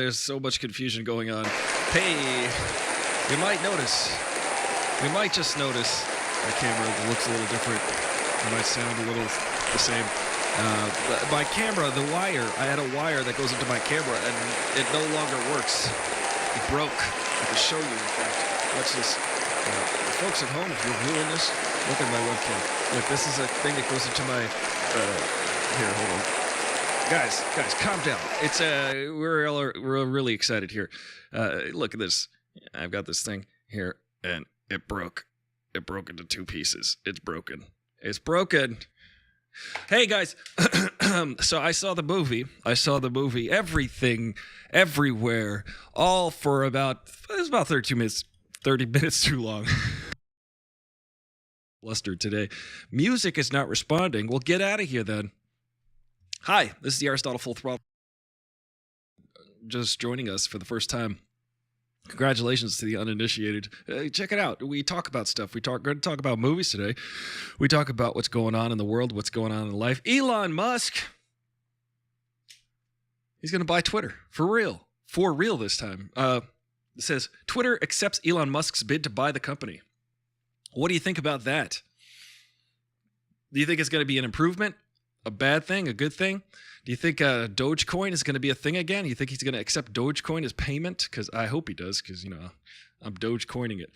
there's so much confusion going on. Hey, you might just notice my camera looks a little different. It might sound a little the same. My camera, the wire, I had a wire that goes into my camera, and it no longer works. It broke. I can show you, in fact. Watch this. Folks at home, if you're viewing this, look at my webcam. Look, this is a thing that goes into my... here, hold on. Guys, calm down. It's we're really excited here. Look at this. I've got this thing here, and it broke. It broke into two pieces. It's broken. It's broken. Hey guys, so I saw the movie. Everything, Everywhere, all for it was about 30 minutes too long. Flustered today. Music is not responding. Well, get out of here then. Hi, this is the Aristotle Full Throttle. Just joining us for the first time. Congratulations to the uninitiated. Check it out. We talk about stuff. We're going to talk about movies today. We talk about what's going on in the world, what's going on in life. Elon Musk. He's going to buy Twitter. For real. For real this time. It says, Twitter accepts Elon Musk's bid to buy the company. What do you think about that? Do you think it's going to be an improvement? A bad thing? A good thing? Do you think Dogecoin is going to be a thing again? You think he's going to accept Dogecoin as payment? Because I hope he does, because, I'm Dogecoining it.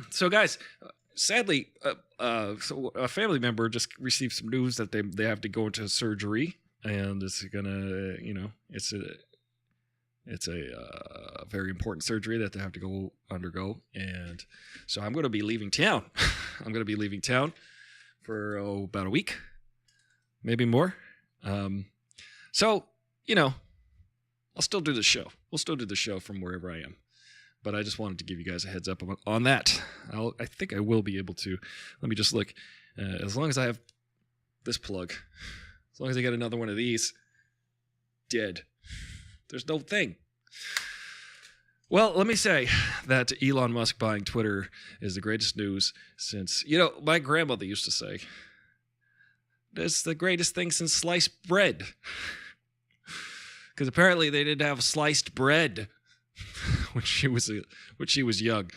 So, guys, sadly, so a family member just received some news that they have to go into surgery, and it's going to, it's a very important surgery that they have to go undergo. And so I'm going to be leaving town. I'm going to be leaving town for about a week, maybe more. So, I'll still do the show. We'll still do the show from wherever I am. But I just wanted to give you guys a heads up on that. I think I will be able to. Let me just look. As long as I have this plug, as long as I get another one of these, dead. There's no thing. Well, let me say that Elon Musk buying Twitter is the greatest news since, my grandmother used to say, it's the greatest thing since sliced bread. Because apparently they didn't have sliced bread when she was young.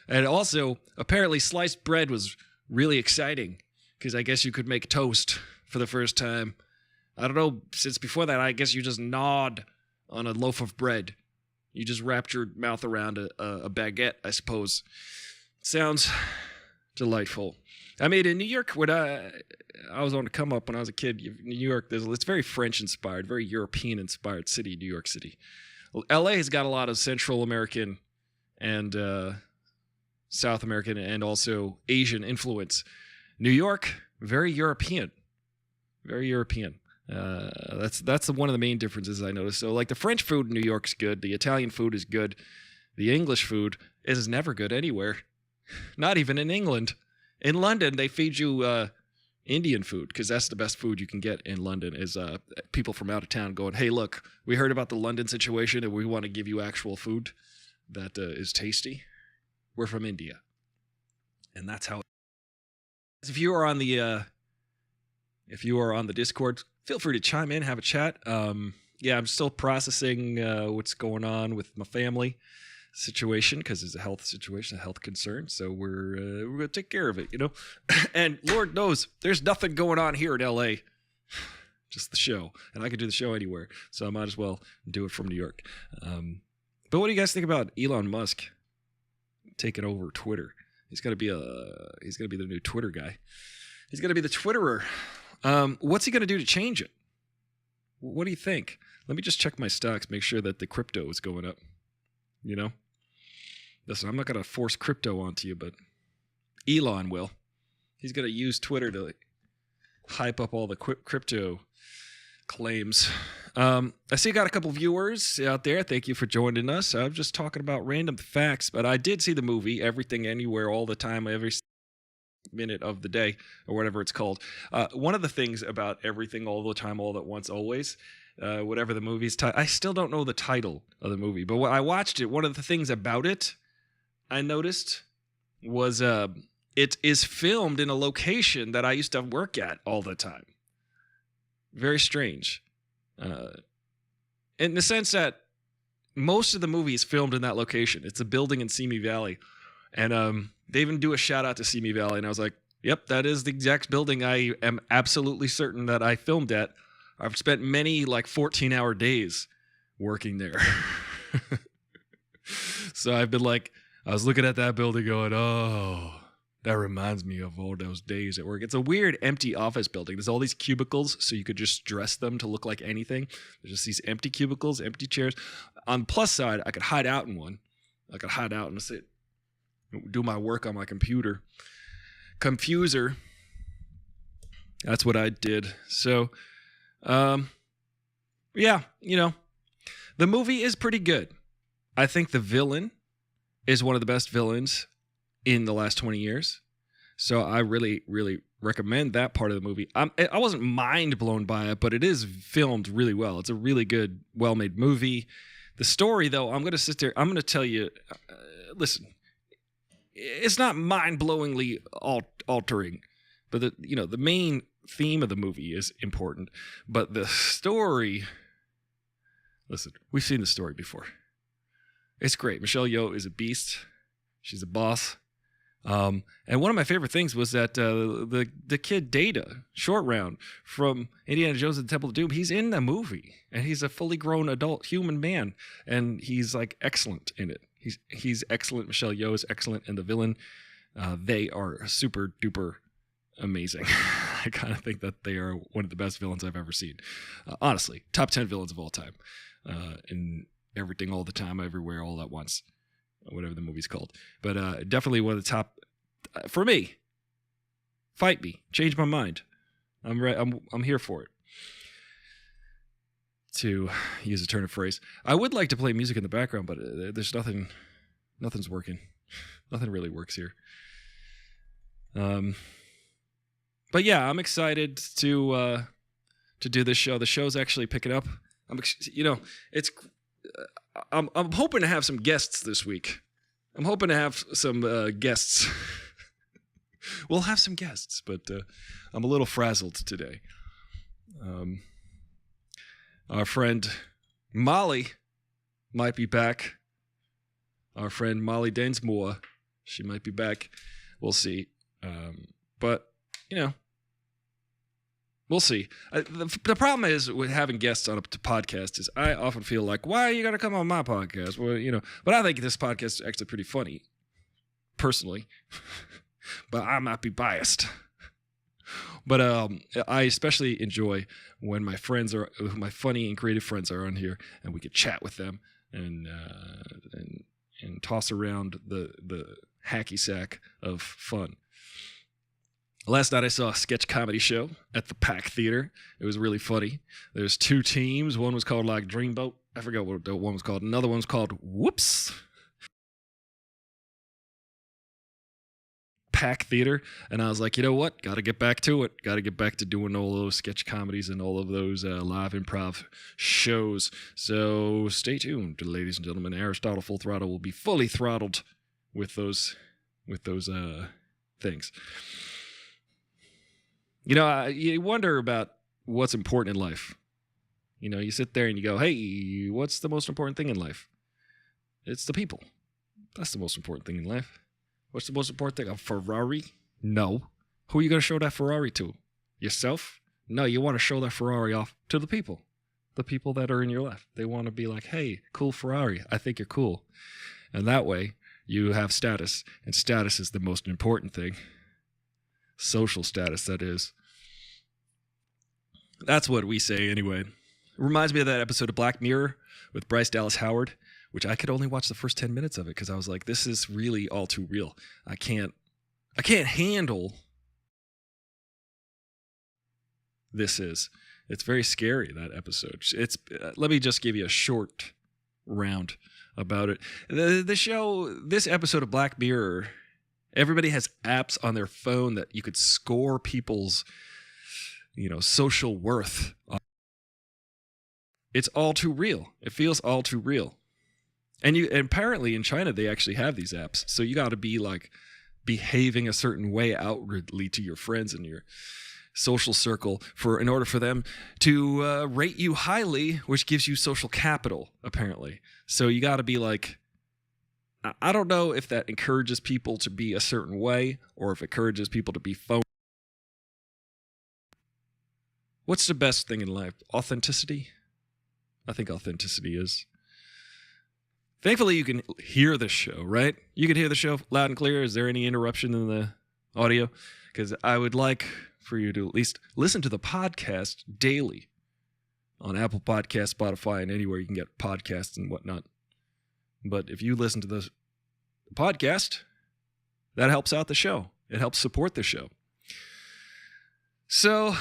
And also, apparently sliced bread was really exciting. Because I guess you could make toast for the first time. I don't know, since before that, I guess you just gnawed on a loaf of bread. You just wrapped your mouth around a baguette, I suppose. Sounds delightful. I mean, in New York, when I was on the come up when I was a kid, New York, it's very French-inspired, very European-inspired city, New York City. L.A. has got a lot of Central American and South American and also Asian influence. New York, very European. Very European. That's one of the main differences I noticed. So, like, the French food in New York's good. The Italian food is good. The English food is never good anywhere. Not even in England. In London, they feed you Indian food because that's the best food you can get in London is people from out of town going, hey, look, we heard about the London situation and we want to give you actual food that is tasty. We're from India. And that's how. If you are on the Discord, feel free to chime in, have a chat. Yeah, I'm still processing what's going on with my family situation because it's a health situation, a health concern. So we're gonna take care of it, And Lord knows there's nothing going on here in LA, just the show, and I can do the show anywhere. So I might as well do it from New York. But what do you guys think about Elon Musk taking over Twitter? He's gonna be the new Twitter guy. He's gonna be the Twitterer. What's he gonna do to change it? What do you think? Let me just check my stocks, make sure that the crypto is going up. Listen, I'm not going to force crypto onto you, but Elon will. He's going to use Twitter to hype up all the crypto claims. I see you got a couple viewers out there. Thank you for joining us. I'm just talking about random facts, but I did see the movie Everything Anywhere All the Time, every minute of the day, or whatever it's called. One of the things about Everything All the Time, All at Once, Always, whatever the movie's title, I still don't know the title of the movie, but when I watched it, one of the things about it I noticed was it is filmed in a location that I used to work at all the time. Very strange. In the sense that most of the movie is filmed in that location. It's a building in Simi Valley. And they even do a shout out to Simi Valley. And I was like, yep, that is the exact building I am absolutely certain that I filmed at. I've spent many 14-hour days working there. So I've been I was looking at that building going, oh, that reminds me of all those days at work. It's a weird empty office building. There's all these cubicles, so you could just dress them to look like anything. There's just these empty cubicles, empty chairs. On the plus side, I could hide out in one. I could hide out and sit, do my work on my computer. Confuser. That's what I did. So, yeah, the movie is pretty good. I think the villain is one of the best villains in the last 20 years. So I really, really recommend that part of the movie. I wasn't mind blown by it, but it is filmed really well. It's a really good, well-made movie. The story, though, I'm going to sit there. I'm going to tell you, listen, it's not mind-blowingly altering, but the main theme of the movie is important. But the story, listen, we've seen the story before. It's great. Michelle Yeoh is a beast. She's a boss. And one of my favorite things was that the kid Data, Short Round, from Indiana Jones and the Temple of Doom, he's in the movie. And he's a fully grown adult human man. And he's excellent in it. He's excellent. Michelle Yeoh is excellent. And the villain, they are super duper amazing. I kind of think that they are one of the best villains I've ever seen. Honestly, top 10 villains of all time. In everything, all the time, everywhere, all at once. Whatever the movie's called. But definitely one of the top, for me. Fight me. Change my mind. I'm here for it. To use a turn of phrase. I would like to play music in the background, but there's nothing's working. Nothing really works here. But yeah, I'm excited to do this show. The show's actually picking up. I'm hoping to have some guests this week. I'm hoping to have some guests. We'll have some guests, but I'm a little frazzled today. Our friend Molly might be back. Our friend Molly Densmore, she might be back. We'll see. But, we'll see. The problem is with having guests on a podcast is I often feel like, why are you going to come on my podcast? Well, but I think this podcast is actually pretty funny, personally. But I might be biased. But I especially enjoy when my funny and creative friends are on here, and we could chat with them and toss around the hacky sack of fun. Last night I saw a sketch comedy show at the Pack Theater. It was really funny. There's two teams. One was called Dreamboat. I forgot what the one was called. Another one was called Whoops. Pack Theater. And I was like, you know what? Got to get back to it. Got to get back to doing all those sketch comedies and all of those live improv shows. So stay tuned, ladies and gentlemen. Aristotle Full Throttle will be fully throttled with those things. You wonder about what's important in life. You sit there and you go, hey, what's the most important thing in life? It's the people. That's the most important thing in life. What's the most important thing? A Ferrari? No. Who are you going to show that Ferrari to? Yourself? No, you want to show that Ferrari off to the people. The people that are in your life. They want to be like, hey, cool Ferrari. I think you're cool. And that way, you have status. And status is the most important thing. Social status, that is. That's what we say anyway. It reminds me of that episode of Black Mirror with Bryce Dallas Howard, which I could only watch the first 10 minutes of it because I was like, this is really all too real. I can't handle this is. It's very scary, that episode. Let me just give you a short round about it. The show, this episode of Black Mirror, everybody has apps on their phone that you could score people's, social worth. It's all too real. It feels all too real. And apparently in China, they actually have these apps. So you got to be behaving a certain way outwardly to your friends and your social circle in order for them to rate you highly, which gives you social capital, apparently. So you got to be like, I don't know if that encourages people to be a certain way or if it encourages people to be phony. What's the best thing in life? Authenticity? I think authenticity is. Thankfully, you can hear the show, right? You can hear the show loud and clear. Is there any interruption in the audio? Because I would like for you to at least listen to the podcast daily on Apple Podcasts, Spotify, and anywhere you can get podcasts and whatnot. But if you listen to the podcast, that helps out the show. It helps support the show. So,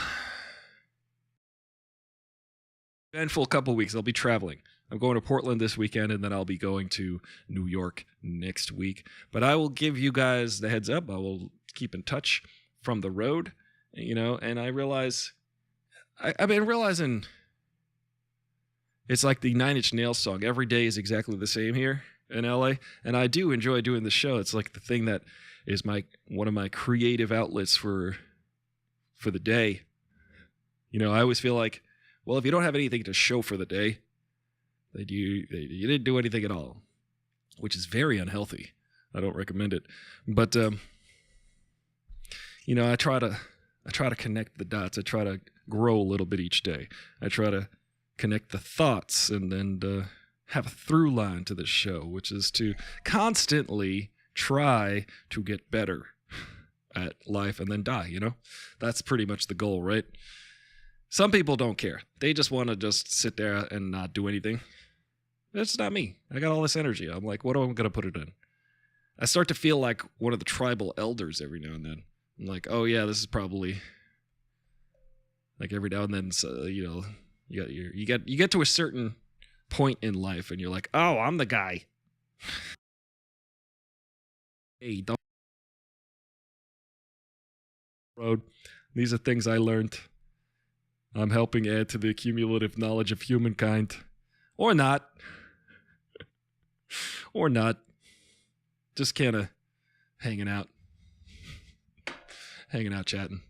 eventful couple weeks. I'll be traveling. I'm going to Portland this weekend, and then I'll be going to New York next week. But I will give you guys the heads up. I will keep in touch from the road, and I realize, I've been realizing it's like the Nine Inch Nails song. Every day is exactly the same here in LA, and I do enjoy doing the show. It's like the thing that is one of my creative outlets for the day. I always feel like, well, if you don't have anything to show for the day, then you didn't do anything at all, which is very unhealthy. I don't recommend it. But I try to connect the dots. I try to grow a little bit each day. I try to connect the thoughts and have a through line to the show, which is to constantly try to get better at life and then die. That's pretty much the goal, right? Some people don't care. They just want to just sit there and not do anything. That's not me. I got all this energy. I'm like, what am I going to put it in? I start to feel like one of the tribal elders every now and then. I'm like, oh yeah, this is probably like every now and then. So, you get to a certain point in life, and you're like, oh, I'm the guy. Hey, don't road. These are things I learned. I'm helping add to the cumulative knowledge of humankind. Or not. Or not. Just kind of hanging out. Chatting.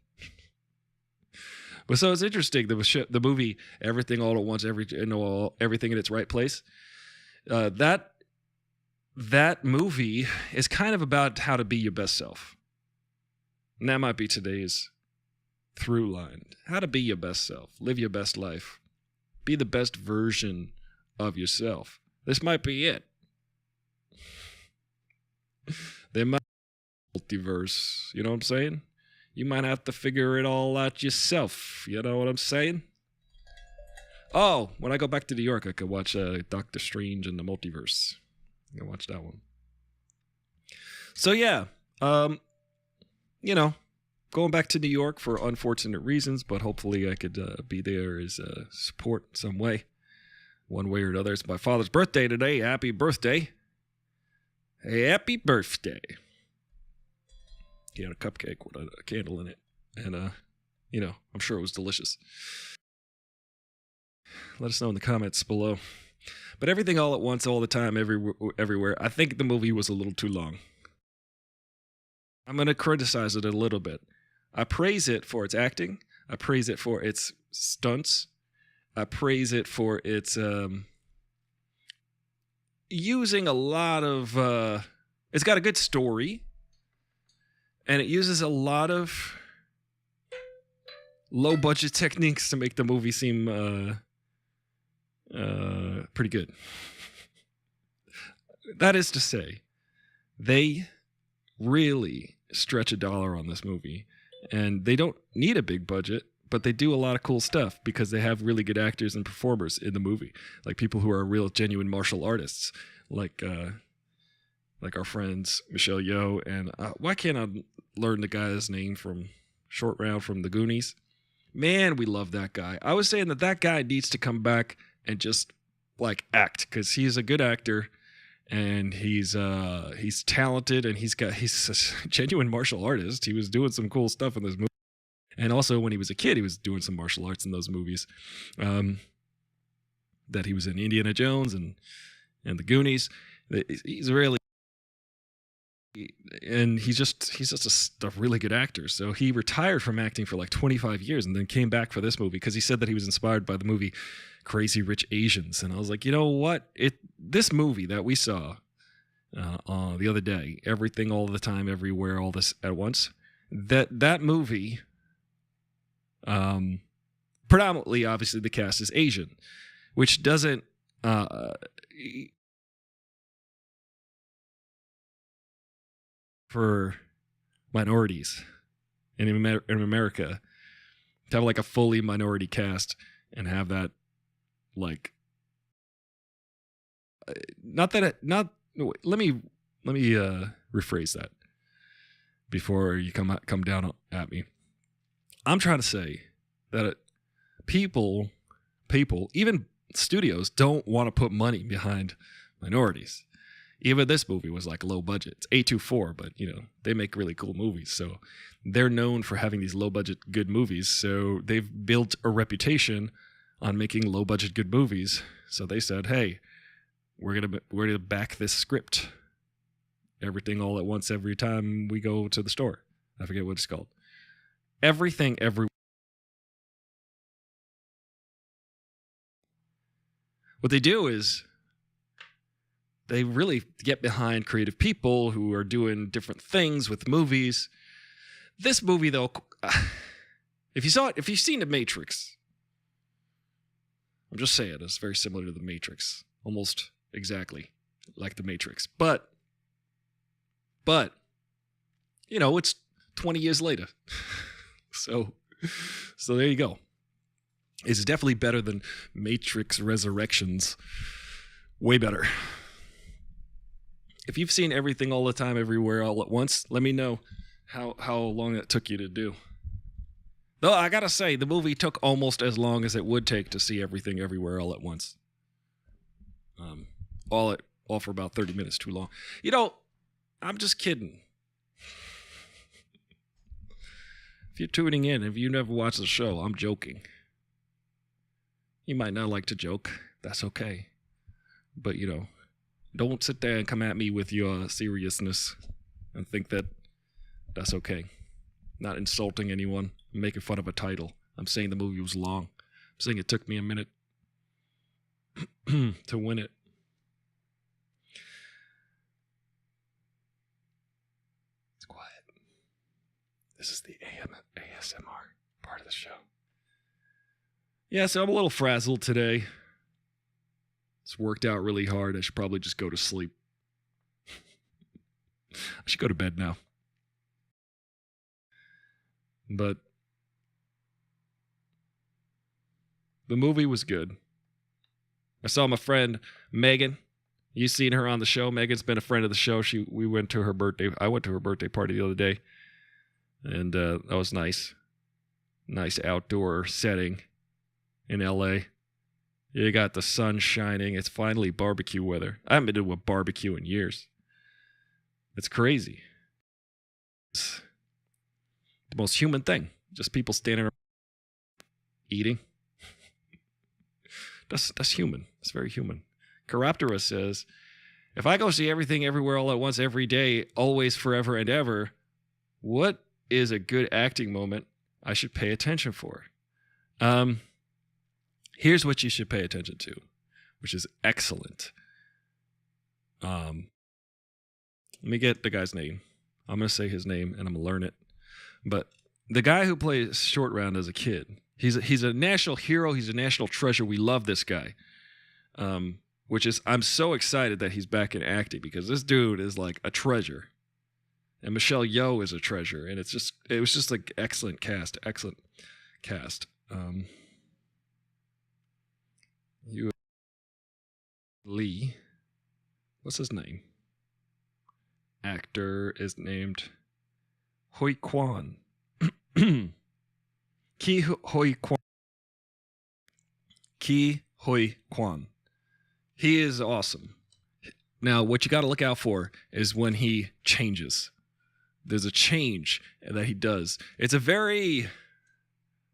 But so it's interesting. The movie, Everything All at Once, Everything in Its Right Place. That movie is kind of about how to be your best self. And that might be today's through line. How to be your best self. Live your best life. Be the best version of yourself. This might be it. There might be a multiverse. You know what I'm saying? You might have to figure it all out yourself. You know what I'm saying? Oh, when I go back to New York, I could watch Doctor Strange and the Multiverse. I can watch that one. So yeah, going back to New York for unfortunate reasons, but hopefully I could be there as support some way. One way or another. It's my father's birthday today. Happy birthday. Happy birthday. He had a cupcake with a candle in it. And, I'm sure it was delicious. Let us know in the comments below. But Everything All at Once, All the Time, everywhere. I think the movie was a little too long. I'm going to criticize it a little bit. I praise it for its acting. I praise it for its stunts. I praise it for its using a lot of... it's got a good story. And it uses a lot of low-budget techniques to make the movie seem pretty good. That is to say, they really stretch a dollar on this movie. And they don't need a big budget, but they do a lot of cool stuff because they have really good actors and performers in the movie. Like people who are real, genuine martial artists. Like our friends Michelle Yeoh and why can't I learn the guy's name from Short Round from the Goonies? Man, we love that guy. I was saying that guy needs to come back and just act because he's a good actor and he's talented and he's a genuine martial artist. He was doing some cool stuff in this movie, and also when he was a kid, he was doing some martial arts in those movies. That he was in Indiana Jones and the Goonies. He's really and he's just a really good actor. So he retired from acting for like 25 years and then came back for this movie because he said that he was inspired by the movie Crazy Rich Asians. And I was like, you know what? This movie that we saw the other day, Everything All the Time, Everywhere, All This at Once, that movie, predominantly, obviously, the cast is Asian, which doesn't for minorities in America to have like a fully minority cast and have that like let me rephrase that before you come down at me. I'm trying to say that people, even studios, don't want to put money behind minorities. Even this movie was like low budget. It's A24, but they make really cool movies. So they're known for having these low budget good movies. So they've built a reputation on making low budget good movies. So they said, "Hey, we're gonna back this script. Everything All at Once every time we go to the store." I forget what it's called. Everything Every. What they do is they really get behind creative people who are doing different things with movies. This movie, though, if you've seen The Matrix, I'm just saying, it's very similar to The Matrix, almost exactly like The Matrix. But it's 20 years later, so there you go. It's definitely better than Matrix Resurrections. Way better. If you've seen Everything All the Time, Everywhere, All at Once, let me know how long it took you to do. Though I gotta say, the movie took almost as long as it would take to see Everything Everywhere All at Once. All for about 30 minutes too long. I'm just kidding. If you're tuning in, if you never watched the show, I'm joking. You might not like to joke. That's okay. But, don't sit there and come at me with your seriousness and think that that's okay. Not insulting anyone. I'm making fun of a title. I'm saying the movie was long. I'm saying it took me a minute to win it. It's quiet. This is the ASMR part of the show. Yeah, so I'm a little frazzled today. It's worked out really hard. I should probably just go to sleep. I should go to bed now. But the movie was good. I saw my friend Megan. You seen her on the show. Megan's been a friend of the show. We went to her birthday. I went to her birthday party the other day. And that was nice. Nice outdoor setting in LA. You got the sun shining. It's finally barbecue weather. I haven't been to a barbecue in years. It's crazy. It's the most human thing. Just people standing around eating. That's human. It's very human. Chiroptera says, if I go see Everything Everywhere All at Once every day, always, forever, and ever, what is a good acting moment I should pay attention for? Here's what you should pay attention to, which is excellent. Let me get the guy's name. I'm going to say his name, and I'm going to learn it. But the guy who plays Short Round as a kid, he's a national hero. He's a national treasure. We love this guy. I'm so excited that he's back in acting because this dude is like a treasure. And Michelle Yeoh is a treasure. And it was just like excellent cast. Lee. What's his name? Actor is named Hoi Kwan. Ki Hoi Kwan. Ki Hoi Kwan. He is awesome. Now, what you got to look out for is when he changes. There's a change that he does. It's a very,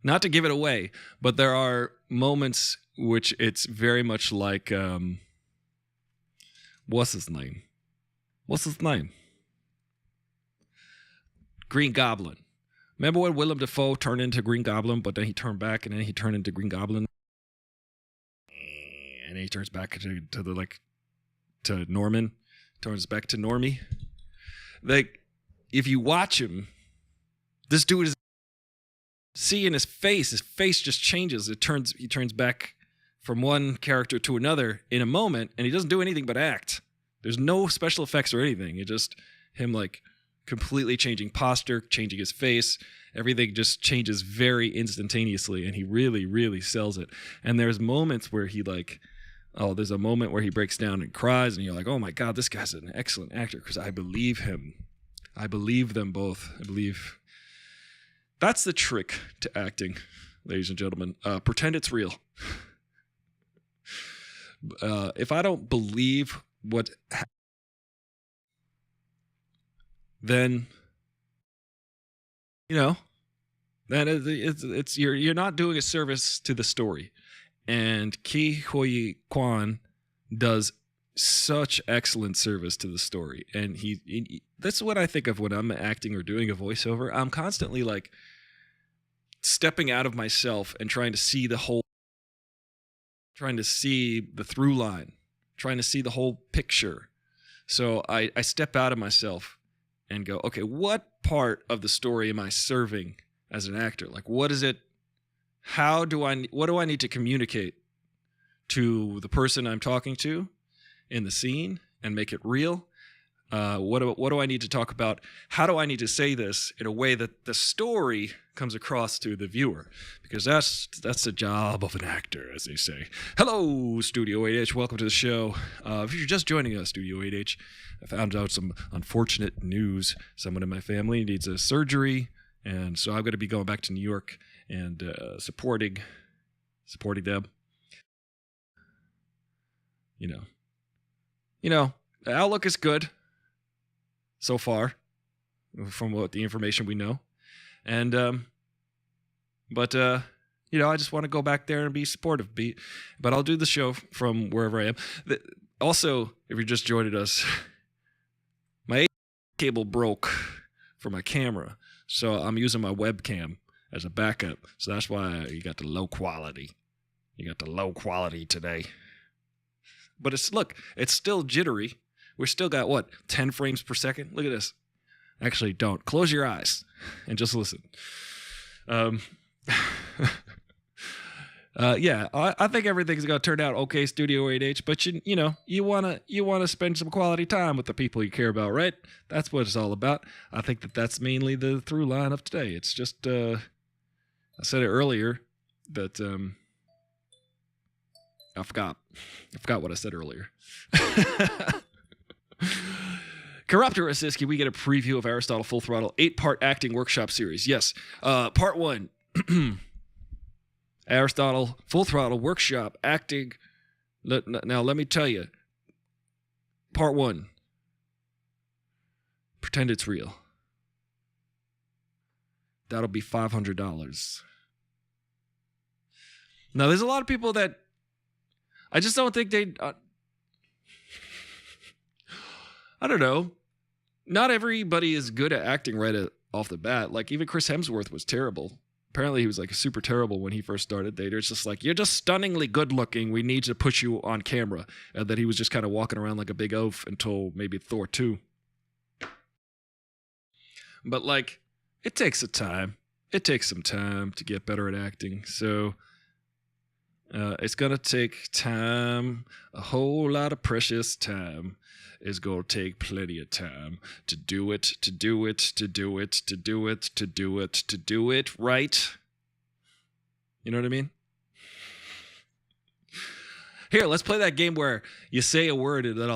not to give it away, but there are moments which it's very much like, what's his name? Green Goblin. Remember when Willem Dafoe turned into Green Goblin, but then he turned back and then he turned into Green Goblin? And then he turns back to Norman, turns back to Normie. Like, if you watch him, this dude is seeing his face just changes. He turns back from one character to another in a moment, and he doesn't do anything but act. There's no special effects or anything. It's just him like completely changing posture, changing his face. Everything just changes very instantaneously, and he really, really sells it. And there's moments where there's a moment where he breaks down and cries, and you're like, oh my God, this guy's an excellent actor because I believe him. I believe them both. That's the trick to acting, ladies and gentlemen. Pretend it's real. If I don't believe what then then it's you're not doing a service to the story. And Ke Huy Quan does such excellent service to the story, and he that's what I think of when I'm acting or doing a voiceover. I'm constantly like stepping out of myself and trying to see the through line, trying to see the whole picture. So I step out of myself and go, okay, what part of the story am I serving as an actor? Like, what is it? What do I need to communicate to the person I'm talking to in the scene and make it real? What do I need to talk about? How do I need to say this in a way that the story comes across to the viewer? Because that's the job of an actor, as they say. Hello, Studio 8H. Welcome to the show. If you're just joining us, Studio 8H, I found out some unfortunate news. Someone in my family needs a surgery, and so I'm going to be going back to New York and supporting them. The outlook is good so far, from what the information we know, and but I just want to go back there and be supportive. But I'll do the show from wherever I am. Also, if you're just joining us, my cable broke for my camera, so I'm using my webcam as a backup. So that's why you got the low quality. You got the low quality today. But it's still jittery. We still got 10 frames per second? Look at this. Actually, don't. Close your eyes and just listen. I think everything's gonna turn out okay, Studio 8H. But you wanna spend some quality time with the people you care about, right? That's what it's all about. I think that's mainly the through line of today. It's just I said it earlier that I forgot what I said earlier. Corruptor Asiski, we get a preview of Aristotle Full Throttle 8-part acting workshop series. Yes. Part 1. Aristotle Full Throttle workshop acting. Now, let me tell you. Part 1. Pretend it's real. That'll be $500. Now, there's a lot of people that I just don't think they... I don't know. Not everybody is good at acting right off the bat. Like, even Chris Hemsworth was terrible. Apparently, he was like super terrible when he first started. They're just like, you're just stunningly good looking. We need to put you on camera. And that he was just kind of walking around like a big oaf until maybe Thor 2. But like, it takes some time. It takes some time to get better at acting. So it's going to take time, a whole lot of precious time. It's going to take plenty of time to do it, right? You know what I mean? Here, let's play that game where you say a word and then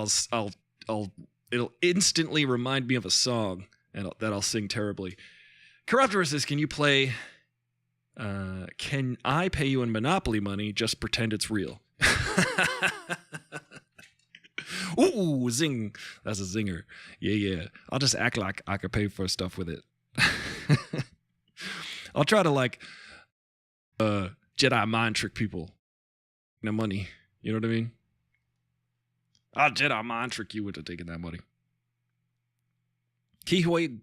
it'll instantly remind me of a song and that I'll sing terribly. Corruptor says, can you play Can I Pay You in Monopoly Money? Just pretend it's real. Ooh, zing. That's a zinger. Yeah. I'll just act like I could pay for stuff with it. I'll try to Jedi mind trick people. No money. You know what I mean? I'll Jedi mind trick you into taking that money. Ke Huy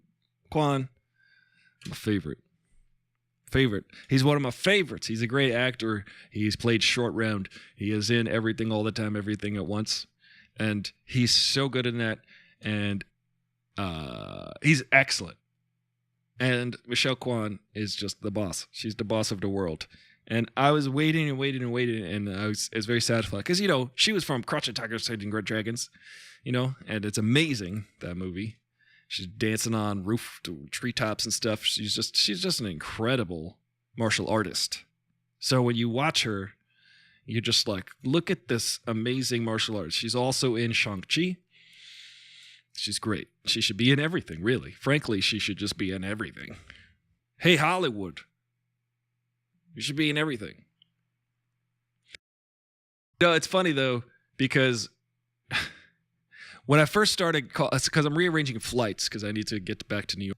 Quan, My favorite. He's one of my favorites. He's a great actor. He's played Short Round. He is in Everything All the Time, Everything at Once. And he's so good in that. And he's excellent. And Michelle Kwan is just the boss. She's the boss of the world. And I was waiting, and I was very satisfied. Because, you know, she was from Crouching Tigers, Hidden Dragons, you know, and it's amazing, that movie. She's dancing on treetops and stuff. She's just an incredible martial artist. So when you watch her, you're just like, look at this amazing martial artist. She's also in Shang-Chi. She's great. She should be in everything, really. Frankly, she should just be in everything. Hey, Hollywood. You should be in everything. No, it's funny, though, because when I first started, because I'm rearranging flights because I need to get back to New York.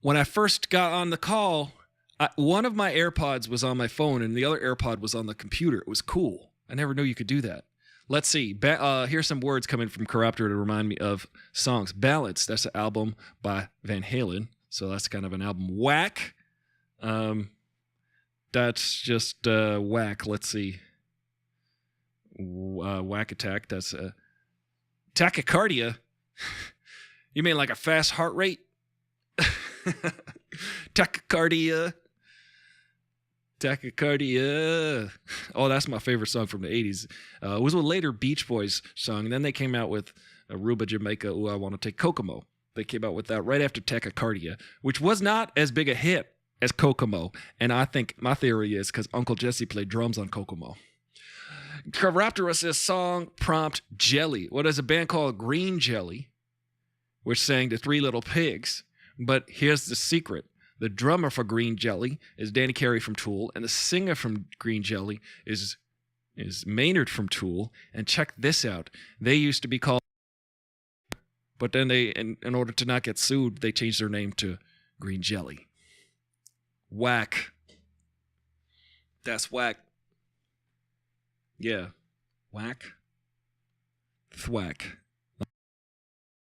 When I first got on the call, one of my AirPods was on my phone and the other AirPod was on the computer. It was cool. I never knew you could do that. Let's see. Here's some words coming from Corruptor to remind me of songs. Ballads. That's an album by Van Halen. So that's kind of an album. Whack. That's just whack. Let's see. Whack Attack. That's tachycardia. You mean like a fast heart rate? Tachycardia. Oh, that's my favorite song from the 80s. It was a later Beach Boys song. And then they came out with Aruba, Jamaica, Ooh, I Want to Take Kokomo. They came out with that right after Tachycardia, which was not as big a hit as Kokomo. And I think my theory is because Uncle Jesse played drums on Kokomo. Corruptor says song prompt Jelly. Well, there's a band called Green Jelly, which sang The Three Little Pigs. But here's the secret. The drummer for Green Jelly is Danny Carey from Tool, and the singer from Green Jelly is Maynard from Tool. And check this out. They used to be called, but then they, in order to not get sued, they changed their name to Green Jelly. Whack. That's whack. Yeah. Whack. Thwack.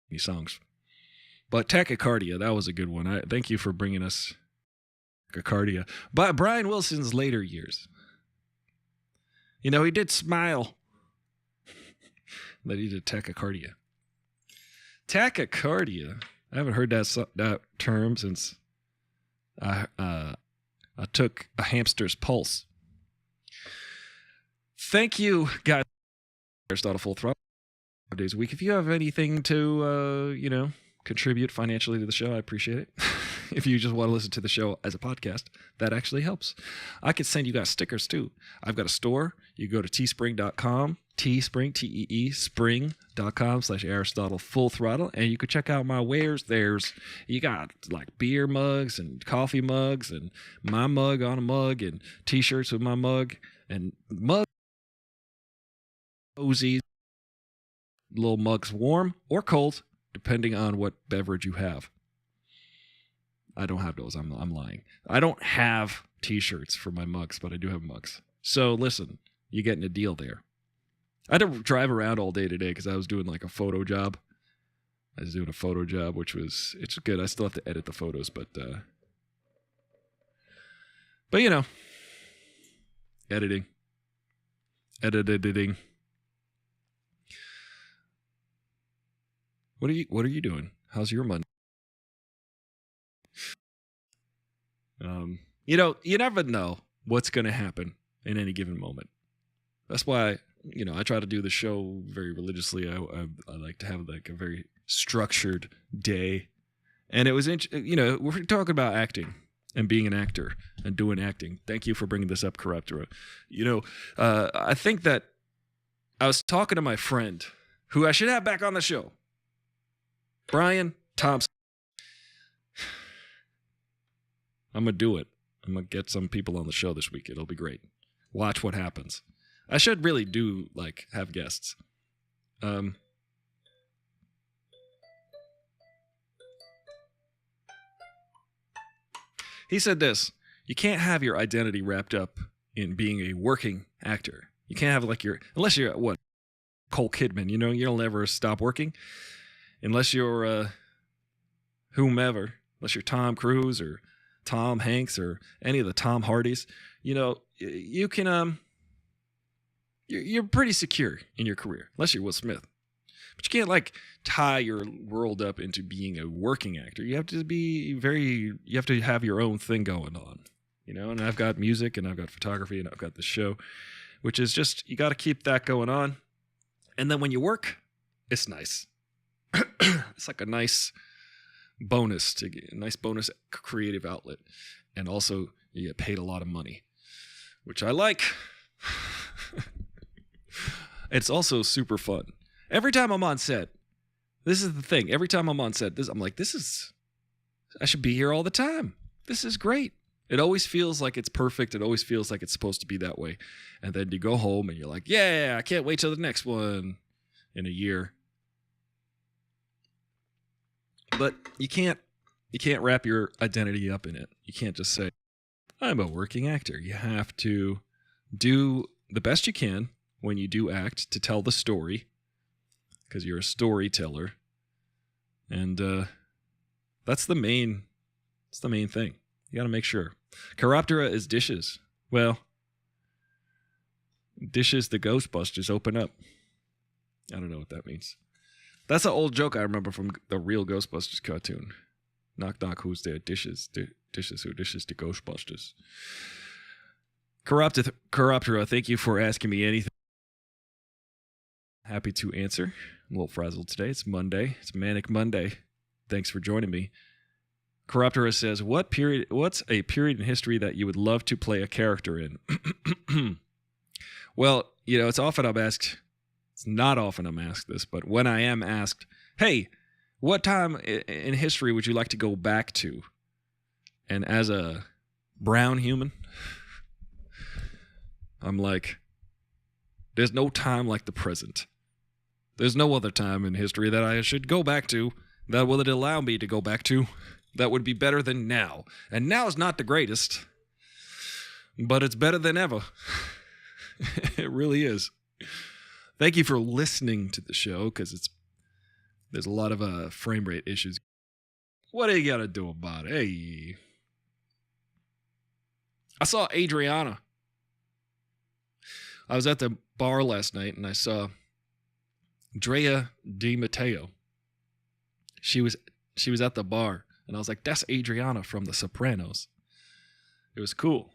These songs. But Tachycardia, that was a good one. Thank you for bringing us Tachycardia. But Brian Wilson's later years. You know, he did Smile. But he did Tachycardia. Tachycardia. I haven't heard that term since I took a hamster's pulse. Thank you, guys. Aristotle Full Throttle. 5 days a week. If you have anything to, contribute financially to the show, I appreciate it. If you just want to listen to the show as a podcast, that actually helps. I could send you guys stickers too. I've got a store. You go to teespring.com, Teespring, T-E-E, spring.com/Aristotle Full Throttle, and you could check out my wares. You got like beer mugs and coffee mugs and my mug on a mug and t-shirts with my mug and mug cozies, little mugs warm or cold, depending on what beverage you have. I don't have those. I'm lying. I don't have t-shirts for my mugs, but I do have mugs. So listen, you're getting a deal there. I had to drive around all day today because I was doing like a photo job. It's good. I still have to edit the photos, but editing. What are you doing? How's your Monday? You never know what's going to happen in any given moment. That's why, I try to do the show very religiously. I like to have like a very structured day. And it was, we're talking about acting and being an actor and doing acting. Thank you for bringing this up, Corruptor. I think that I was talking to my friend who I should have back on the show. Brian Thompson. I'm going to do it. I'm going to get some people on the show this week. It'll be great. Watch what happens. I should really have guests. He said this: you can't have your identity wrapped up in being a working actor. You can't have unless you're Cole Kidman, you'll never stop working. Unless you're whomever, unless you're Tom Cruise or Tom Hanks or any of the Tom Hardys, you can you're pretty secure in your career, unless you're Will Smith. But you can't like tie your world up into being a working actor. You have to have your own thing going on, and I've got music and I've got photography and I've got the show, which is just, you got to keep that going on. And then when you work, it's nice. It's like a nice bonus creative outlet. And also you get paid a lot of money, which I like. It's also super fun. Every time I'm on set, this is the thing. Every time I'm on set, I'm like, I should be here all the time. This is great. It always feels like it's perfect. It always feels like it's supposed to be that way. And then you go home and you're like, yeah, I can't wait till the next one in a year. But you can't wrap your identity up in it. You can't just say, I'm a working actor. You have to do the best you can when you do act to tell the story, because you're a storyteller. And that's the main thing. You got to make sure. Chiroptera is dishes. Well, dishes the Ghostbusters open up. I don't know what that means. That's an old joke I remember from the real Ghostbusters cartoon. Knock, knock, who's there? Dishes. Dishes, who dishes the Ghostbusters? Chiroptera, thank you for asking me anything. Happy to answer. I'm a little frazzled today. It's Monday. It's Manic Monday. Thanks for joining me. Chiroptera says, what's a period in history that you would love to play a character in? Well, it's not often I'm asked this, but when I am asked, hey, what time in history would you like to go back to? And as a brown human, I'm like, there's no time like the present. There's no other time in history that I should go back to that will it allow me to go back to that would be better than now. And now is not the greatest, but it's better than ever. It really is. Thank you for listening to the show, because there's a lot of frame rate issues. What do you got to do about it? Hey. I saw Adriana. I was at the bar last night and I saw Drea Di Matteo. She was at the bar and I was like, that's Adriana from The Sopranos. It was cool.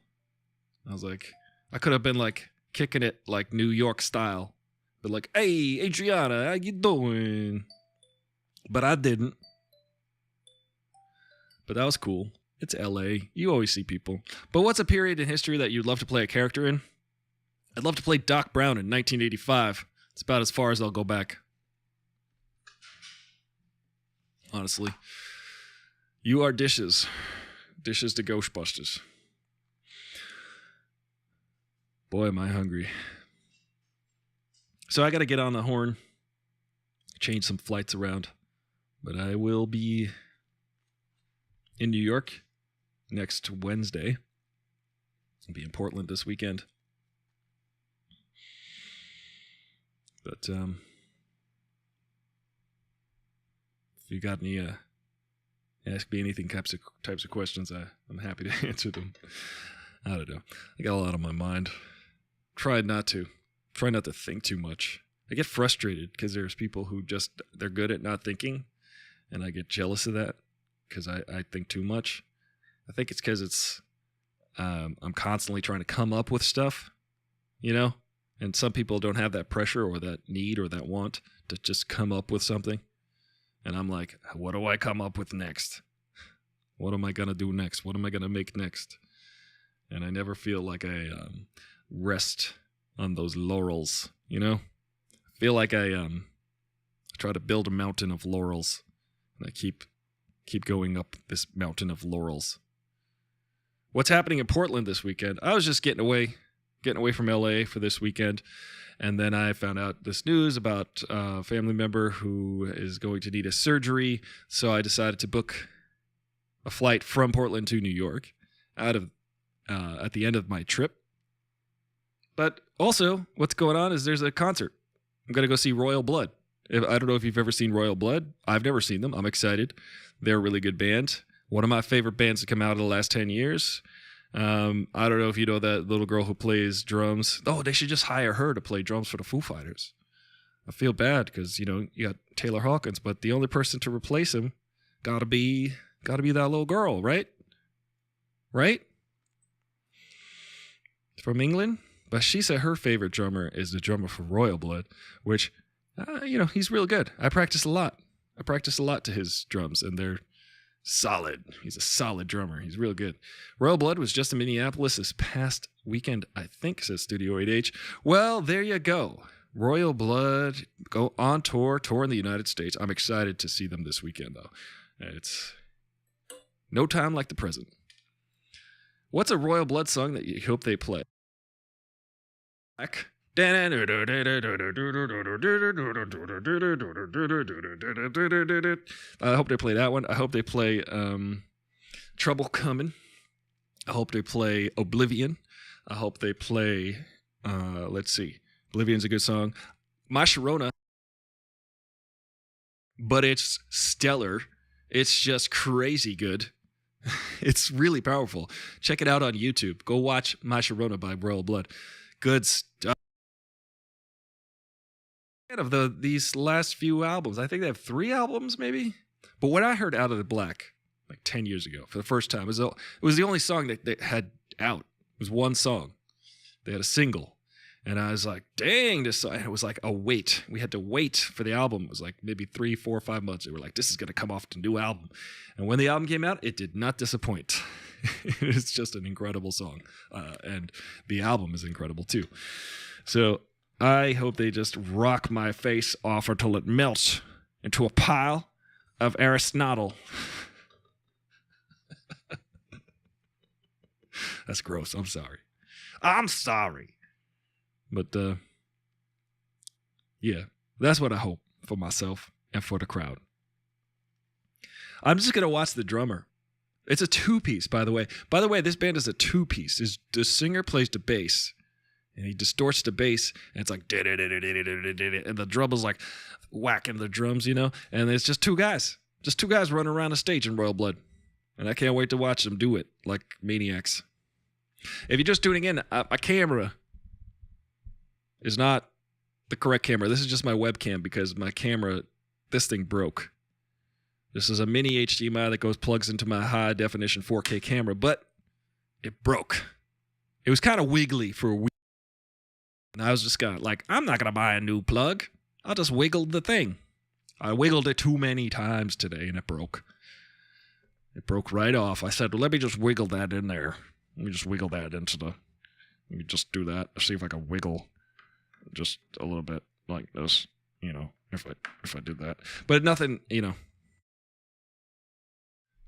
I was like, I could have been like kicking it like New York style, but like, hey, Adriana, how you doing? But I didn't. But that was cool. It's LA. You always see people. But what's a period in history that you'd love to play a character in? I'd love to play Doc Brown in 1985. It's about as far as I'll go back. Honestly. You are dishes. Dishes to Ghostbusters. Boy, am I hungry. So I got to get on the horn. Change some flights around. But I will be in New York next Wednesday. I'll be in Portland this weekend. But if you got any ask me anything types of questions, I'm happy to answer them. I don't know. I got a lot on my mind. Try not to think too much. I get frustrated because there's people who they're good at not thinking, and I get jealous of that because I think too much. I think it's because I'm constantly trying to come up with stuff, and some people don't have that pressure or that need or that want to just come up with something. And I'm like, what do I come up with next? What am I going to do next? What am I going to make next? And I never feel like I rest on those laurels, I feel like I try to build a mountain of laurels, and I keep going up this mountain of laurels. What's happening in Portland this weekend? I was just getting away from LA for this weekend, and then I found out this news about a family member who is going to need a surgery, so I decided to book a flight from Portland to New York at the end of my trip. But also, what's going on is there's a concert. I'm going to go see Royal Blood. I don't know if you've ever seen Royal Blood. I've never seen them. I'm excited. They're a really good band. One of my favorite bands to come out of the last 10 years. I don't know if you know that little girl who plays drums. Oh, they should just hire her to play drums for the Foo Fighters. I feel bad because, you know, you got Taylor Hawkins, but the only person to replace him gotta be that little girl, right? Right? From England? But she said her favorite drummer is the drummer for Royal Blood, which, you know, he's real good. I practice a lot to his drums, and they're solid. He's a solid drummer. He's real good. Royal Blood was just in Minneapolis this past weekend, I think, says Studio 8H. Well, there you go. Royal Blood go on tour in the United States. I'm excited to see them this weekend, though. It's no time like the present. What's a Royal Blood song that you hope they play? I hope they play that one. I hope they play Trouble Coming. I hope they play Oblivion. I hope they play, let's see. Oblivion's a good song. My Sharona. But it's stellar. It's just crazy good. It's really powerful. Check it out on YouTube. Go watch My Sharona by Royal Blood. Good stuff. Of these last few albums, I think they have 3 albums maybe. But when I heard Out of the Black like 10 years ago for the first time, it was the only song that they had out. It was one song. They had a single, and I was like, "Dang, this song!" And it was like a wait. We had to wait for the album. It was like maybe 3, 4, 5 months. They were like, "This is gonna come off the new album," and when the album came out, it did not disappoint. It's just an incredible song, and the album is incredible too. So I hope they just rock my face off until it melts into a pile of Aristotle. That's gross. I'm sorry. But, yeah, that's what I hope for myself and for the crowd. I'm just going to watch the drummer. It's a 2-piece, by the way. By the way, this band is a 2-piece. The singer plays the bass, and he distorts the bass, and it's like, and the drummer's like whacking the drums, you know? And it's just 2 guys. Just 2 guys running around the stage in Royal Blood. And I can't wait to watch them do it like maniacs. If you're just tuning in, my camera is not the correct camera. This is just my webcam because my camera, this thing broke. This is a mini HDMI that plugs into my high definition 4K camera, but it broke. It was kind of wiggly for a week. And I was just kind of like, I'm not going to buy a new plug. I'll just wiggle the thing. I wiggled it too many times today and it broke. It broke right off. I said, well, let me just wiggle that in there. Let me just wiggle that into the... Let me just do that. See if I can wiggle just a little bit like this, you know, if I did that. But nothing, you know.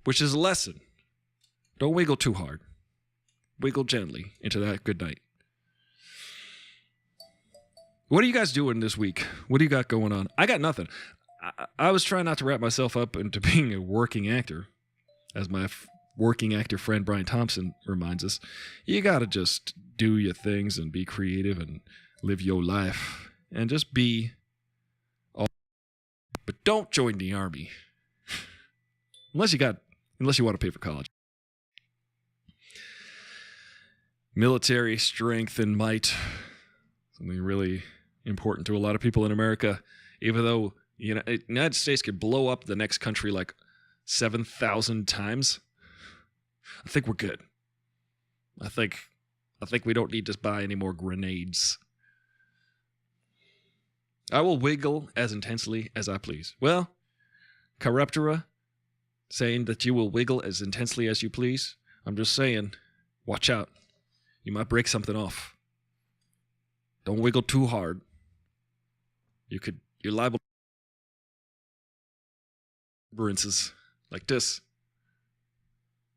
Which is a lesson. Don't wiggle too hard. Wiggle gently into that good night. What are you guys doing this week? What do you got going on? I got nothing. I was trying not to wrap myself up into being a working actor. As my working actor friend Brian Thompson reminds us, you got to just do your things and be creative and live your life and just be all. But don't join the army. Unless you want to pay for college. Military strength and might. Something really important to a lot of people in America. Even though the United States could blow up the next country like 7,000 times, I think we're good. I think we don't need to buy any more grenades. I will wiggle as intensely as I please. Well, Corruptora, saying that you will wiggle as intensely as you please. I'm just saying, watch out. You might break something off. Don't wiggle too hard. You're liable to protuberances like this.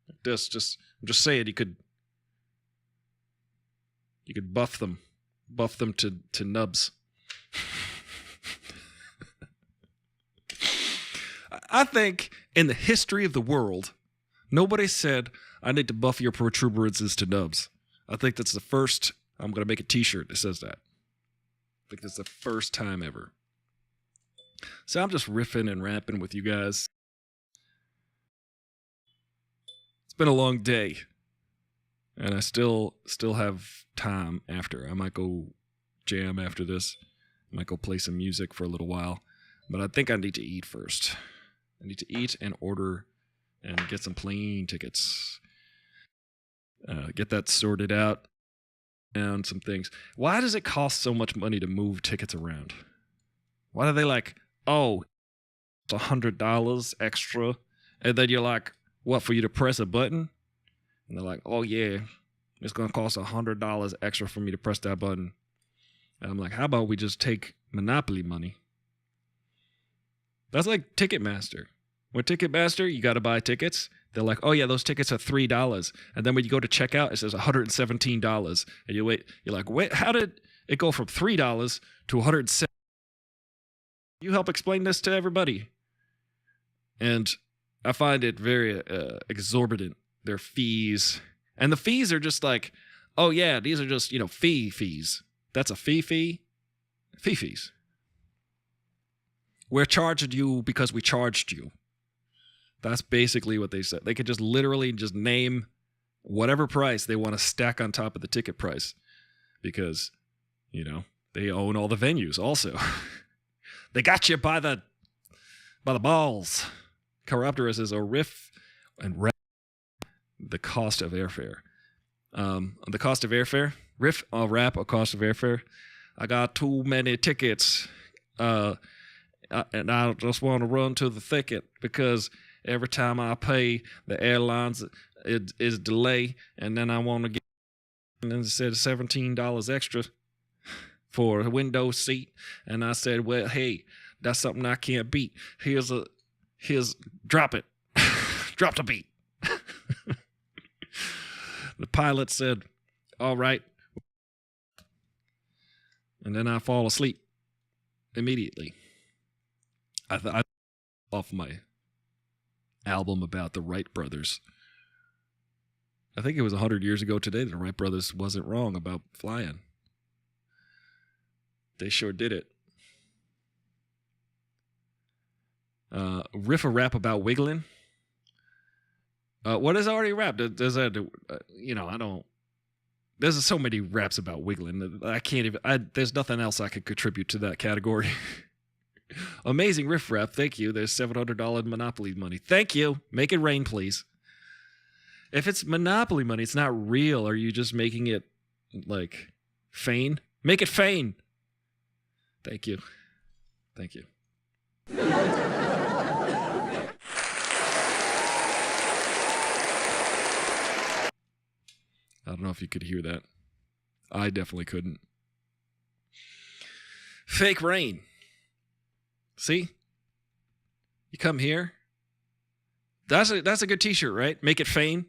Like this. I'm just saying you could buff them to nubs. I think in the history of the world, nobody said, I need to buff your protuberances to nubs. I think that's the first. I'm going to make a t-shirt that says that. I think that's the first time ever. So I'm just riffing and rapping with you guys. been a long day. And I still have time after. I might go jam after this. I might go play some music for a little while. But I think I need to eat first. I need to eat and order and get some plane tickets. Get that sorted out. And some things. Why does it cost so much money to move tickets around? Why are they like, oh, it's $100 extra? And then you're like, what, for you to press a button? And they're like, oh, yeah, it's going to cost $100 extra for me to press that button. And I'm like, how about we just take Monopoly money? That's like Ticketmaster. With Ticketmaster, you got to buy tickets. They're like, oh, yeah, those tickets are $3. And then when you go to checkout, it says $117. And you're like, wait, how did it go from $3 to $117? You help explain this to everybody. And I find it very exorbitant, their fees. And the fees are just like, oh, yeah, these are just, fees. That's a fee? Fees. We're charging you because we charged you. That's basically what they said. They could just literally just name whatever price they want to stack on top of the ticket price because, they own all the venues also. They got you by the balls. Chiropterus is a riff and rap the cost of airfare. The cost of airfare, riff or rap or cost of airfare. I got too many tickets, and I just want to run to the thicket because every time I pay the airlines, it is delay, and then I want to get, and then it said $17 extra for a window seat, and I said, well, hey, that's something I can't beat. Here's drop it. Drop the beat. The pilot said, all right. And then I fall asleep immediately. I off my album about the Wright brothers. I think it was 100 years ago today that the Wright brothers wasn't wrong about flying. They sure did it. Riff a rap about wiggling. What is already rap? Does that? I don't. There's so many raps about wiggling. I can't even. There's nothing else I could contribute to that category. Amazing riff rap. Thank you. There's $700 Monopoly money. Thank you. Make it rain, please. If it's Monopoly money, it's not real. Are you just making it like feign? Make it feign. Thank you. Thank you. I don't know if you could hear that. I definitely couldn't. Fake rain. See? You come here. That's a good t-shirt, right? Make it feign.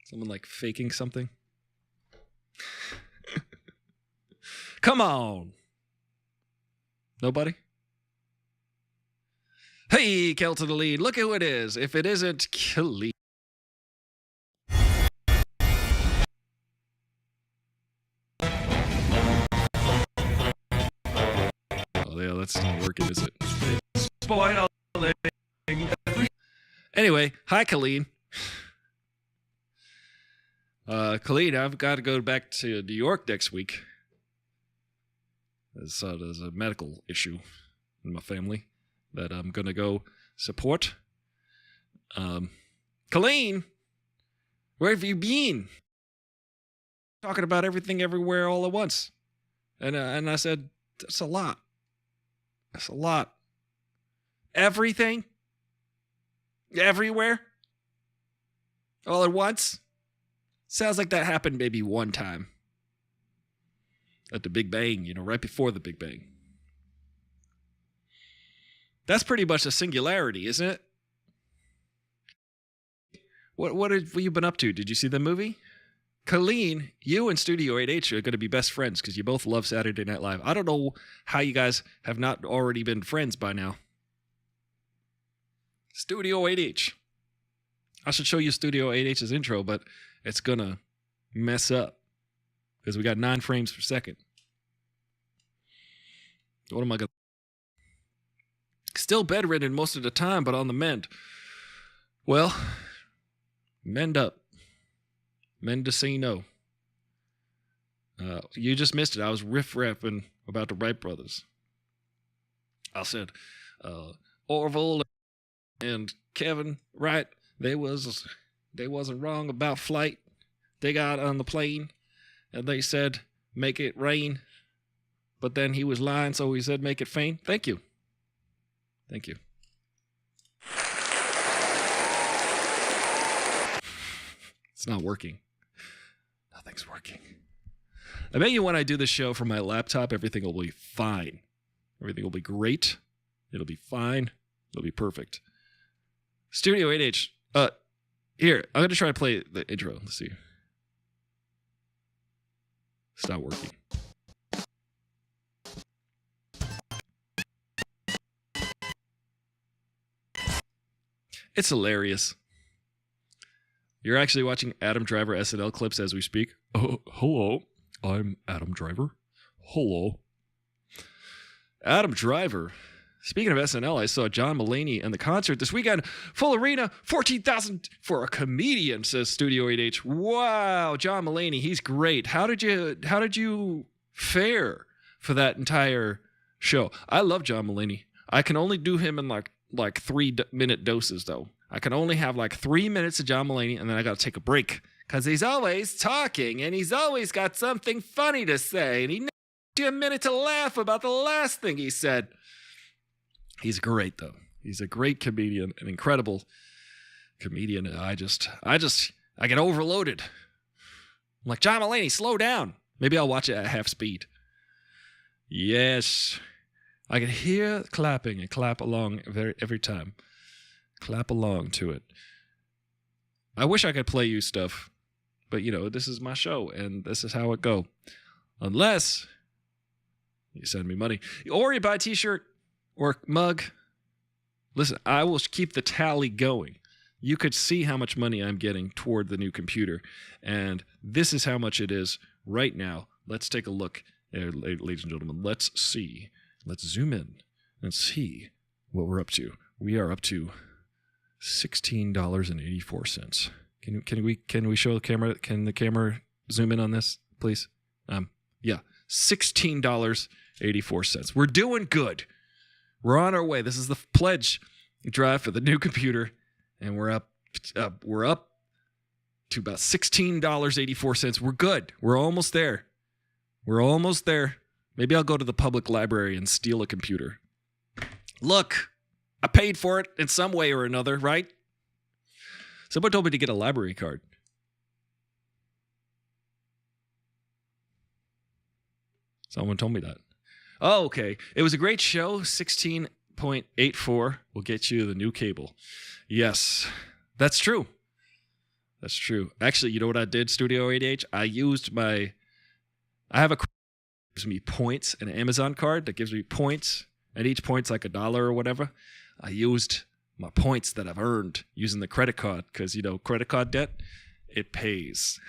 Someone like faking something. Come on. Nobody? Hey, Kel to the lead. Look who it is. If it isn't Khalid. Oh, yeah, that's not working, is it? Spoiling. Anyway, hi, Khalid. Khalid, I've got to go back to New York next week. There's a medical issue in my family that I'm going to go support. Colleen, where have you been? Talking about everything everywhere all at once. And I said, that's a lot. That's a lot. Everything? Everywhere? All at once? Sounds like that happened maybe one time. At the Big Bang, right before the Big Bang. That's pretty much a singularity, isn't it? What have you been up to? Did you see the movie? Colleen, you and Studio 8H are going to be best friends because you both love Saturday Night Live. I don't know how you guys have not already been friends by now. Studio 8H. I should show you Studio 8H's intro, but it's going to mess up because we got 9 frames per second. What am I going to... Still bedridden most of the time, but on the mend. Well, Mend up. Mendocino. You just missed it. I was riff-rapping about the Wright brothers. I said, Orville and Kevin Wright, they wasn't wrong about flight. They got on the plane and they said, make it rain. But then he was lying, so he said, make it faint. Thank you. Thank you. It's not working. Nothing's working. I bet you when I do this show from my laptop, everything will be fine. Everything will be great. It'll be fine. It'll be perfect. Studio 8H. Here, I'm going to try to play the intro. Let's see. It's not working. It's hilarious. You're actually watching Adam Driver SNL clips as we speak. Oh, hello. I'm Adam Driver. Hello. Adam Driver. Speaking of SNL, I saw John Mulaney and the concert this weekend. Full arena, 14,000 for a comedian, says Studio 8H. Wow, John Mulaney, he's great. How did you fare for that entire show? I love John Mulaney. I can only do him in like 3-minute doses, though. I can only have like 3 minutes of John Mulaney, and then I got to take a break because he's always talking, and he's always got something funny to say, and he never gives you a minute to laugh about the last thing he said. He's great, though. He's a great comedian, an incredible comedian. I get overloaded. I'm like, John Mulaney, slow down. Maybe I'll watch it at half speed. Yes. I can hear clapping and clap along every time. Clap along to it. I wish I could play you stuff, but this is my show and this is how it go. Unless you send me money or you buy a t-shirt or mug. Listen, I will keep the tally going. You could see how much money I'm getting toward the new computer, and this is how much it is right now. Let's take a look, ladies and gentlemen. Let's see. Let's zoom in and see what we're up to. We are up to $16.84. Can we show the camera? Can the camera zoom in on this, please? Yeah, $16.84. We're doing good. We're on our way. This is the pledge drive for the new computer, and we're up to about $16.84. We're good. We're almost there. We're almost there. Maybe I'll go to the public library and steal a computer. Look, I paid for it in some way or another, right? Someone told me to get a library card. Someone told me that. Oh, okay. It was a great show. 16.84 will get you the new cable. Yes, that's true. That's true. Actually, you know what I did, Studio 8H? I have a gives me points, an Amazon card that gives me points, and each point's like $1 or whatever. I used my points that I've earned using the credit card because, credit card debt, it pays.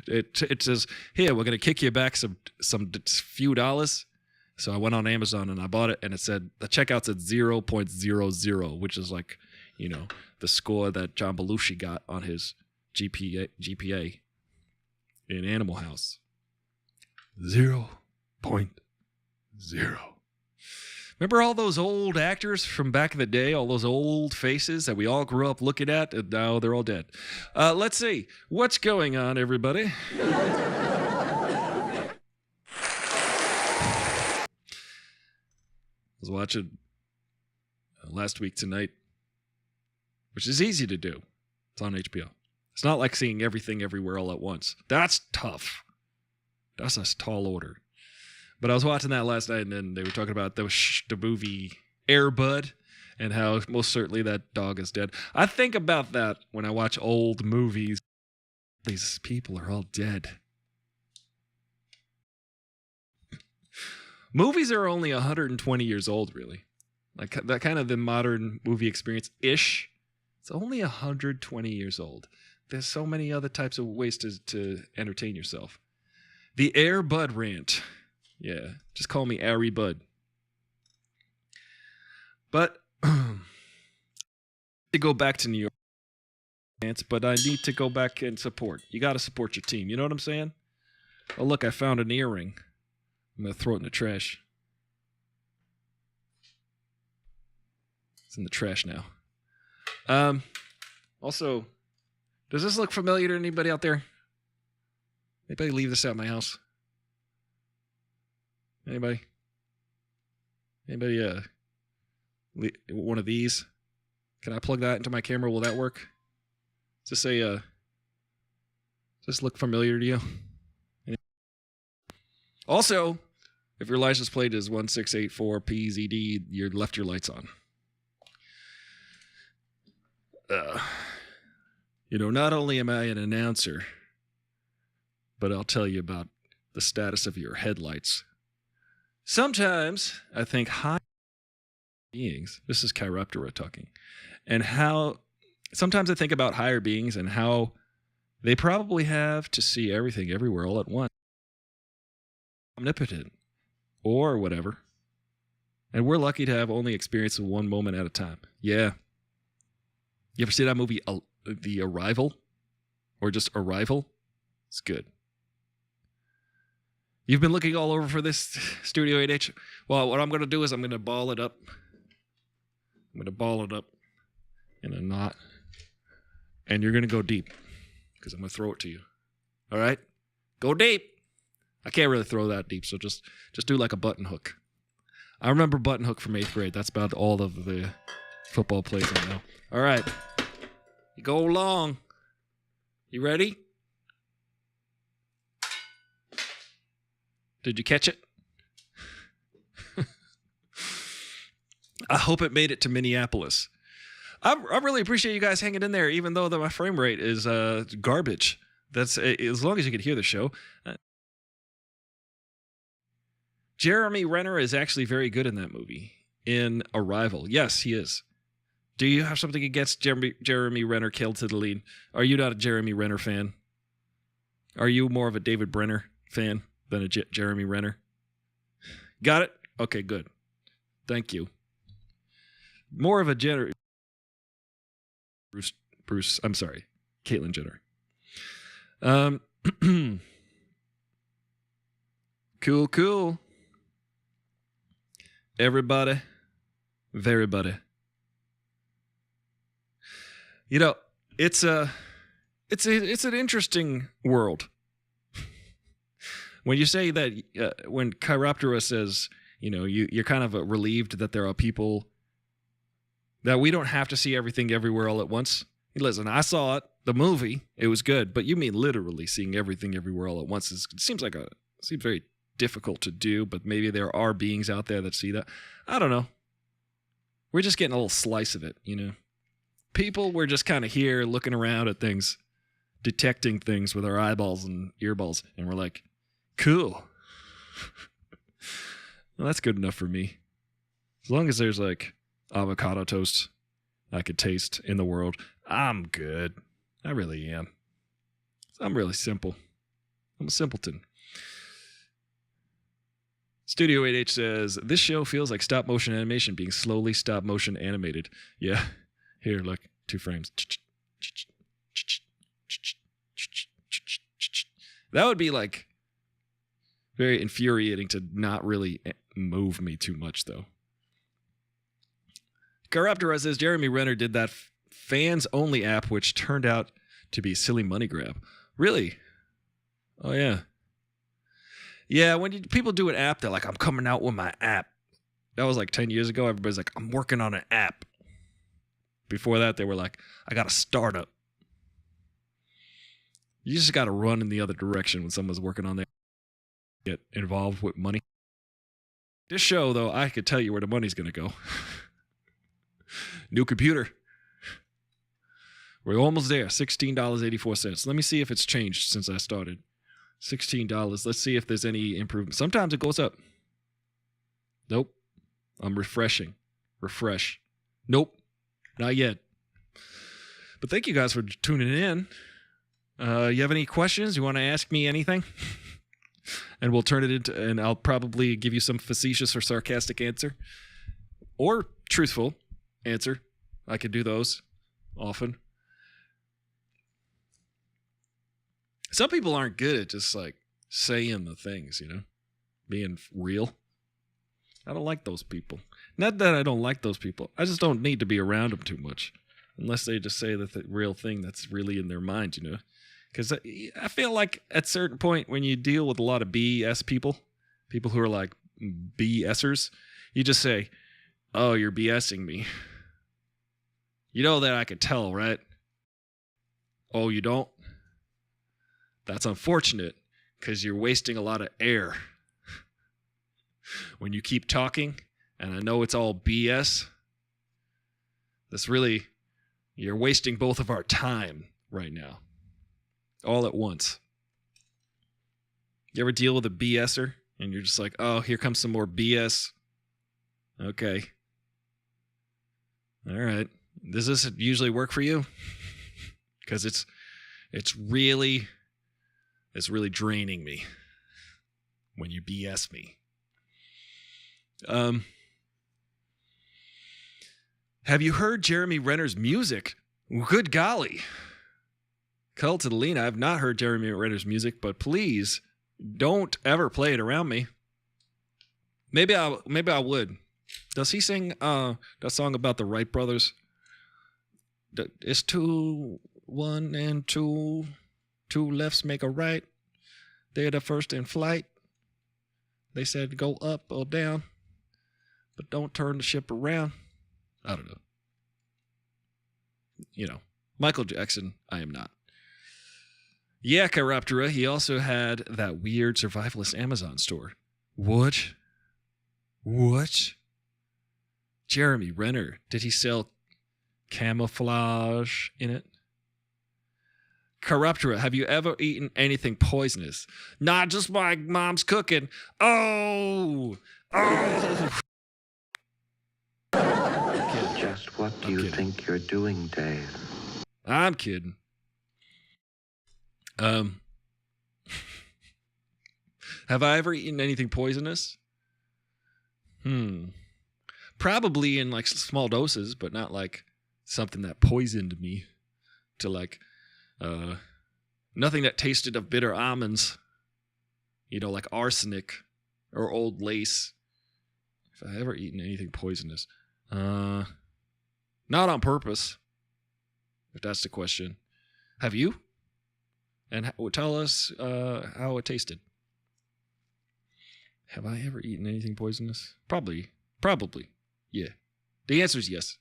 It says, here, we're going to kick you back some few dollars. So I went on Amazon and I bought it, and it said, the checkout's at 0.00, which is like, the score that John Belushi got on his GPA in Animal House. 0.0. Remember all those old actors from back in the day, all those old faces that we all grew up looking at, and now they're all dead. Let's see. What's going on, everybody? I was watching Last Week Tonight, which is easy to do. It's on HBO. It's not like seeing everything everywhere all at once. That's tough. That's a tall order. But I was watching that last night, and then they were talking about the movie Air Bud and how most certainly that dog is dead. I think about that when I watch old movies. These people are all dead. Movies are only 120 years old, really. Like that kind of the modern movie experience-ish. It's only 120 years old. There's so many other types of ways to entertain yourself. The Air Bud rant. Yeah, just call me Airy Bud. But to go back to New York, but I need to go back and support. You got to support your team. You know what I'm saying? Oh, look, I found an earring. I'm going to throw it in the trash. It's in the trash now. Also, does this look familiar to anybody out there? Anybody leave this at my house? Anybody? Anybody, one of these? Can I plug that into my camera? Will that work? Does this look familiar to you? Also, if your license plate is 1684PZD, you left your lights on. Not only am I an announcer, but I'll tell you about the status of your headlights. Sometimes I think high beings, this is Chiroptera talking, and how sometimes I think about higher beings and how they probably have to see everything everywhere all at once. Omnipotent or whatever. And we're lucky to have only experience one moment at a time. Yeah. You ever see that movie, The Arrival? Or just Arrival? It's good. You've been looking all over for this Studio 8H. Well, what I'm going to do is I'm going to ball it up. I'm going to ball it up in a knot. And you're going to go deep. Because I'm going to throw it to you. All right? Go deep. I can't really throw that deep, so just do like a button hook. I remember button hook from 8th grade. That's about all of the football plays I know. All right. You go long. You ready? Did you catch it? I hope it made it to Minneapolis. I really appreciate you guys hanging in there, even though my frame rate is garbage. That's as long as you can hear the show. Jeremy Renner is actually very good in that movie. In Arrival. Yes, he is. Do you have something against Jeremy Renner killed to the lead? Are you not a Jeremy Renner fan? Are you more of a David Brenner fan than a Jeremy Renner? Got it? Okay, good. Thank you. More of a Bruce, I'm sorry. Caitlyn Jenner. Cool. Everybody. It's an interesting world. When you say that, when Chiroptera says, you're kind of relieved that there are people that we don't have to see everything everywhere all at once. Listen, I saw it, the movie, it was good, but you mean literally seeing everything everywhere all at once? It seems very difficult to do, but maybe there are beings out there that see that. I don't know. We're just getting a little slice of it, People, we're just kind of here looking around at things, detecting things with our eyeballs and earballs, and we're like, cool. Well, that's good enough for me. As long as there's like avocado toast I could taste in the world, I'm good. I really am. I'm really simple. I'm a simpleton. Studio 8H says, this show feels like stop motion animation being slowly stop motion animated. Yeah. Here, look. 2 frames. That would be like very infuriating to not really move me too much, though. Chiroptera says Jeremy Renner did that fans-only app, which turned out to be a silly money grab. Really? Oh, yeah. Yeah, when people do an app, they're like, I'm coming out with my app. That was like 10 years ago. Everybody's like, I'm working on an app. Before that, they were like, I got a startup. You just got to run in the other direction when someone's working on their get involved with money. This show, though, I could tell you where the money's going to go. New computer. We're almost there. $16.84. Let me see if it's changed since I started. $16. Let's see if there's any improvement. Sometimes it goes up. Nope. I'm refreshing. Refresh. Nope. Not yet. But thank you guys for tuning in. You have any questions? You want to ask me anything? And we'll turn it into, and I'll probably give you some facetious or sarcastic answer. Or truthful answer. I could do those often. Some people aren't good at just like saying the things, you know, being real. I don't like those people. Not that I don't like those people. I just don't need to be around them too much. Unless they just say the real thing that's really in their mind, you know. Because I feel like at a certain point when you deal with a lot of BS people who are like BSers, you just say, oh, you're BSing me. You know that I could tell, right? Oh, you don't? That's unfortunate because you're wasting a lot of air. When you keep talking, and I know it's all BS, that's really, you're wasting both of our time right now. All at once. You ever deal with a BSer and you're just like, oh, here comes some more BS. Okay. All right. Does this usually work for you? Because it's really draining me when you BS me. Have you heard Jeremy Renner's music? Good golly. Cull to the lean, I have not heard Jeremy Renner's music, but please don't ever play it around me. Maybe I would. Does he sing that song about the Wright brothers? It's 2, 1, and 2. 2 lefts make a right. They're the first in flight. They said go up or down, but don't turn the ship around. I don't know. You know, Michael Jackson, I am not. Yeah, Chiroptera, he also had that weird survivalist Amazon store. What? Jeremy Renner, did he sell camouflage in it? Chiroptera, have you ever eaten anything poisonous? Not just my mom's cooking. Oh! Just what do you think you're doing, Dave? I'm kidding. Have I ever eaten anything poisonous? Probably in like small doses, but not like something that poisoned me to like nothing that tasted of bitter almonds, you know, like arsenic or old lace. If I ever eaten anything poisonous, not on purpose, if that's the question. Have you? And tell us how it tasted. Have I ever eaten anything poisonous? Probably. Yeah. The answer is yes.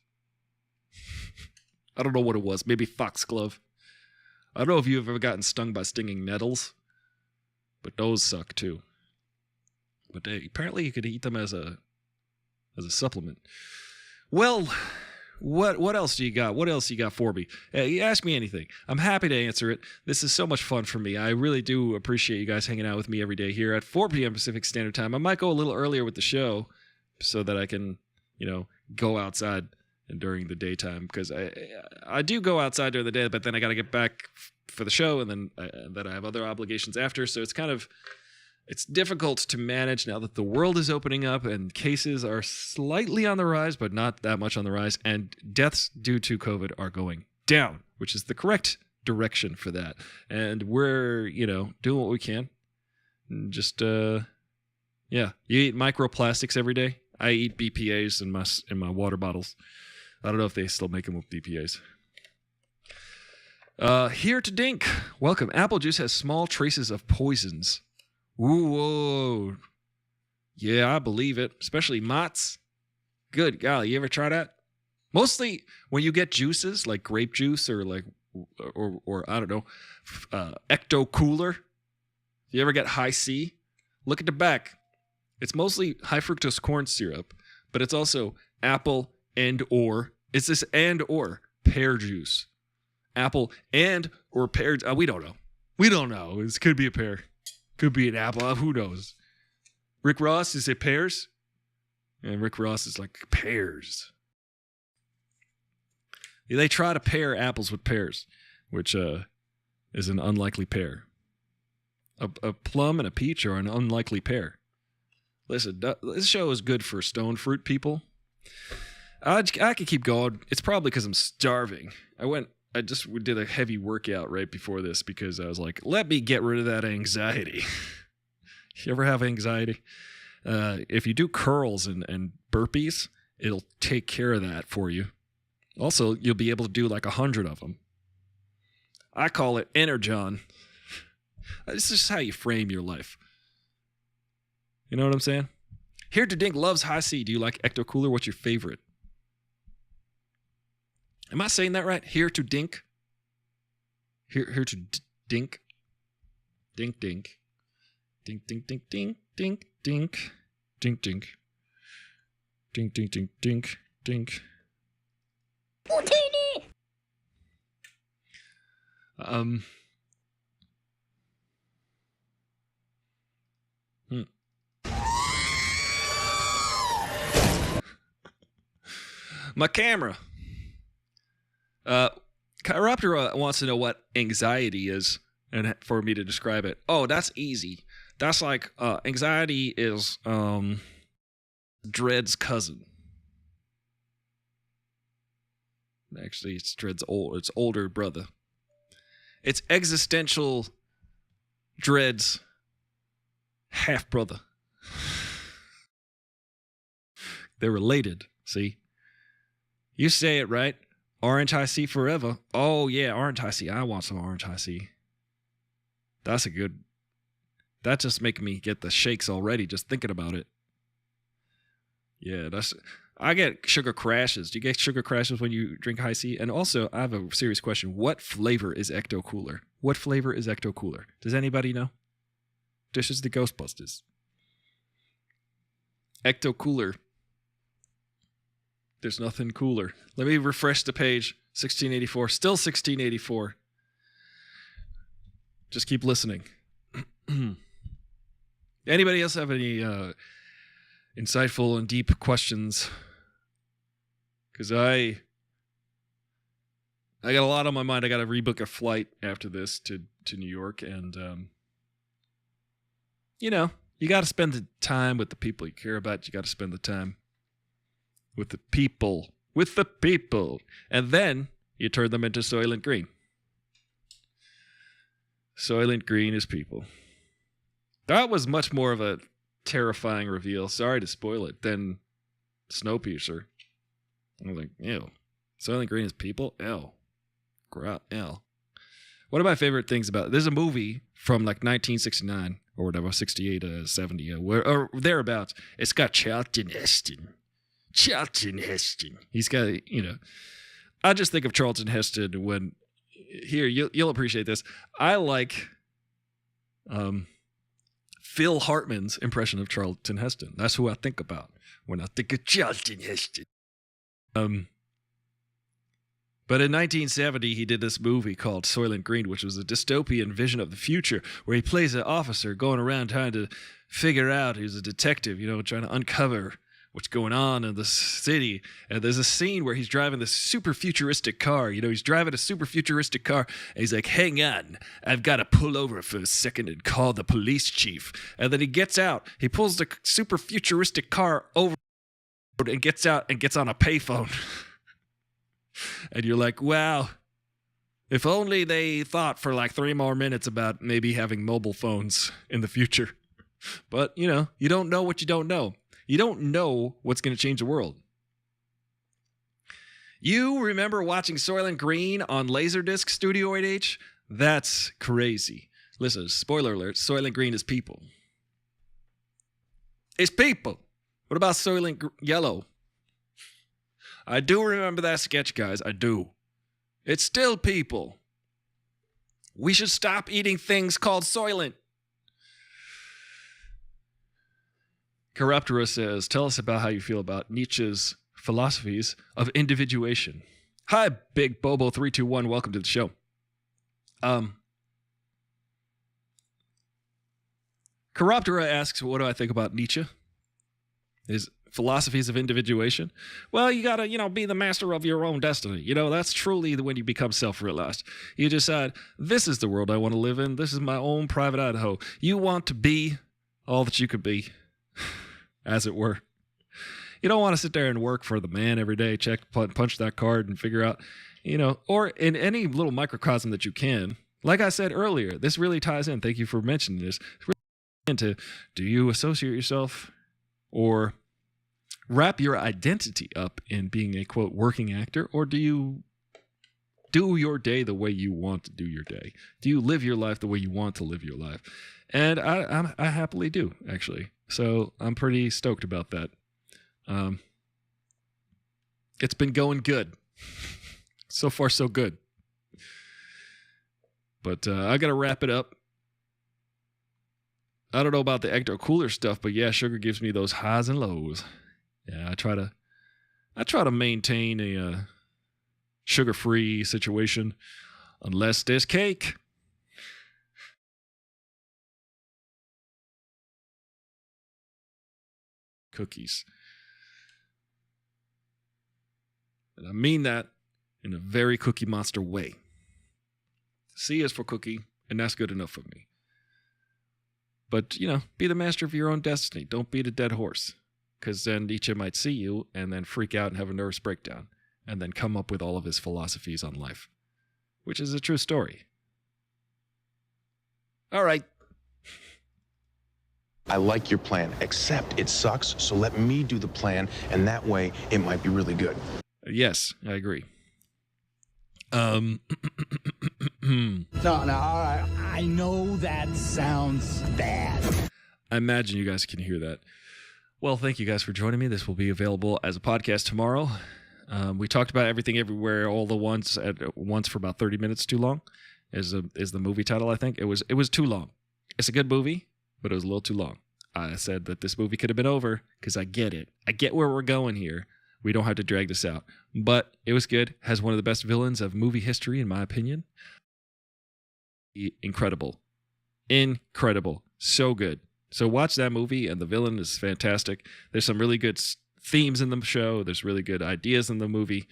I don't know what it was. Maybe foxglove. I don't know if you've ever gotten stung by stinging nettles, but those suck too. But apparently you could eat them as a supplement. Well, what else do you got? What else you got for me? You ask me anything. I'm happy to answer it. This is so much fun for me. I really do appreciate you guys hanging out with me every day here at 4 p.m. Pacific Standard Time. I might go a little earlier with the show so that I can, you know, go outside during the daytime, because I do go outside during the day, but then I got to get back for the show, and then I have other obligations after. So it's difficult to manage now that the world is opening up and cases are slightly on the rise, but not that much on the rise, and deaths due to COVID are going down, which is the correct direction for that. And we're, you know, doing what we can. Just, yeah. You eat microplastics every day? I eat BPAs in my water bottles. I don't know if they still make them with BPAs. Here to Dink. Welcome. Apple juice has small traces of poisons. Ooh, whoa. Yeah, I believe it. Especially Mott's. Good golly, you ever try that? Mostly when you get juices like grape juice or like, or I don't know, Ecto Cooler. You ever get high C? Look at the back. It's mostly high fructose corn syrup, but it's also apple and or. It's this and or pear juice. Apple and or pear. We don't know. We don't know. This could be a pear. Could be an apple. Who knows? Rick Ross, is it pears? And Rick Ross is like, pears. They try to pair apples with pears, which is an unlikely pair. A plum and a peach are an unlikely pair. Listen, this show is good for stone fruit people. I could keep going. It's probably because I'm starving. I just did a heavy workout right before this because I was like, let me get rid of that anxiety. You ever have anxiety? If you do curls and burpees, it'll take care of that for you. Also, you'll be able to do like 100 of them. I call it Energon. This is how you frame your life. You know what I'm saying? Here to Dink loves High C. Do you like Ecto Cooler? What's your favorite? Am I saying that right? Here to Dink? Here to Dink? Dink, dink. Dink, dink, dink, dink, dink, dink. Dink, dink. Dink, dink, dink, dink, dink. My camera. Chiroptera wants to know what anxiety is and for me to describe it. Oh, that's easy. That's like anxiety is Dread's cousin. Actually, it's Dread's its older brother. It's existential Dread's half brother. They're related, see? You say it right. Orange High C forever. Oh, yeah, Orange High C. I want some Orange High C. That's a good... That just making me get the shakes already just thinking about it. Yeah, that's... I get sugar crashes. Do you get sugar crashes when you drink High C? And also, I have a serious question. What flavor is Ecto Cooler? What flavor is Ecto Cooler? Does anybody know? This is the Ghostbusters. Ecto Cooler. There's nothing cooler. Let me refresh the page. 1684. Still 1684. Just keep listening. Anybody else have any insightful and deep questions? Because I got a lot on my mind. I got to rebook a flight after this to New York. And, you know, you got to spend the time with the people you care about. You got to spend the time with the people. With the people. And then you turn them into Soylent Green. Soylent Green is people. That was much more of a terrifying reveal. Sorry to spoil it. Than Snowpiercer. I was like, ew. Soylent Green is people? Ew. Ew. One of my favorite things about... There's a movie from like 1969 or whatever, 68, 70, or thereabouts. It's got Charlton Heston. Charlton Heston. He's got, you know... I just think of Charlton Heston when... Here, you'll appreciate this. I like Phil Hartman's impression of Charlton Heston. That's who I think about when I think of Charlton Heston. But in 1970, he did this movie called Soylent Green, which was a dystopian vision of the future where he plays an officer going around trying to figure out, he's a detective, you know, trying to uncover what's going on in the city. And there's a scene where he's driving this super futuristic car. You know, he's driving a super futuristic car, and he's like, hang on, I've got to pull over for a second and call the police chief. And then he gets out, he pulls the super futuristic car over and gets out and gets on a payphone. And you're like, wow, if only they thought for like 3 more minutes about maybe having mobile phones in the future. But, you know, you don't know what you don't know. You don't know what's going to change the world. You remember watching Soylent Green on Laserdisc Studio 8H? That's crazy. Listen, spoiler alert, Soylent Green is people. It's people. What about Soylent Yellow? I do remember that sketch, guys. I do. It's still people. We should stop eating things called Soylent. Chiroptera says, tell us about how you feel about Nietzsche's philosophies of individuation. Hi, Big Bobo 321. Welcome to the show. Chiroptera asks, what do I think about Nietzsche? His philosophies of individuation. Well, you gotta, be the master of your own destiny. That's truly when you become self-realized. You decide, this is the world I want to live in. This is my own private Idaho. You want to be all that you could be, as it were. You don't want to sit there and work for the man every day, punch that card and figure out, or in any little microcosm that you can. Like I said earlier, this really ties in. Thank you for mentioning this. It's really into, do you associate yourself or wrap your identity up in being a, quote, working actor, or do you do your day the way you want to do your day? Do you live your life the way you want to live your life? And I happily do, actually. So I'm pretty stoked about that. It's been going good. So far, so good. But I got to wrap it up. I don't know about the ecto cooler stuff, but yeah, sugar gives me those highs and lows. Yeah, I try to maintain a sugar-free situation unless there's cake. Cookies. And I mean that in a very Cookie Monster way. C is for cookie, and that's good enough for me. But, be the master of your own destiny. Don't beat a dead horse. Because then Nietzsche might see you and then freak out and have a nervous breakdown. And then come up with all of his philosophies on life. Which is a true story. All right. I like your plan, except it sucks, so let me do the plan, and that way it might be really good. Yes, I agree. No, all right. I know that sounds bad. I imagine you guys can hear that. Well, thank you guys for joining me. This will be available as a podcast tomorrow. We talked about everything everywhere all the once at once for about 30 minutes too long. Is the movie title, I think. It was too long. It's a good movie, but it was a little too long. I said that this movie could have been over because I get it. I get where we're going here. We don't have to drag this out. But it was good. Has one of the best villains of movie history, in my opinion. Incredible. So good. So watch that movie, and the villain is fantastic. There's some really good themes in the show. There's really good ideas in the movie.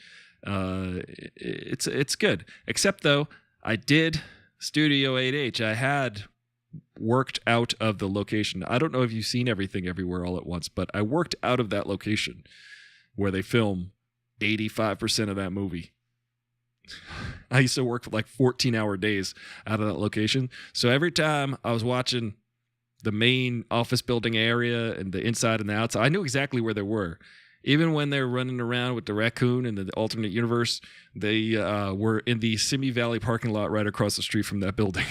It's good. Except, though, I did Studio 8H. I had worked out of the location. I don't know if you've seen Everything Everywhere All at Once, but I worked out of that location where they film 85% of that movie. I used to work for like 14-hour days out of that location. So every time I was watching the main office building area and the inside and the outside, I knew exactly where they were. Even when they were running around with the raccoon in the alternate universe, they were in the Simi Valley parking lot right across the street from that building.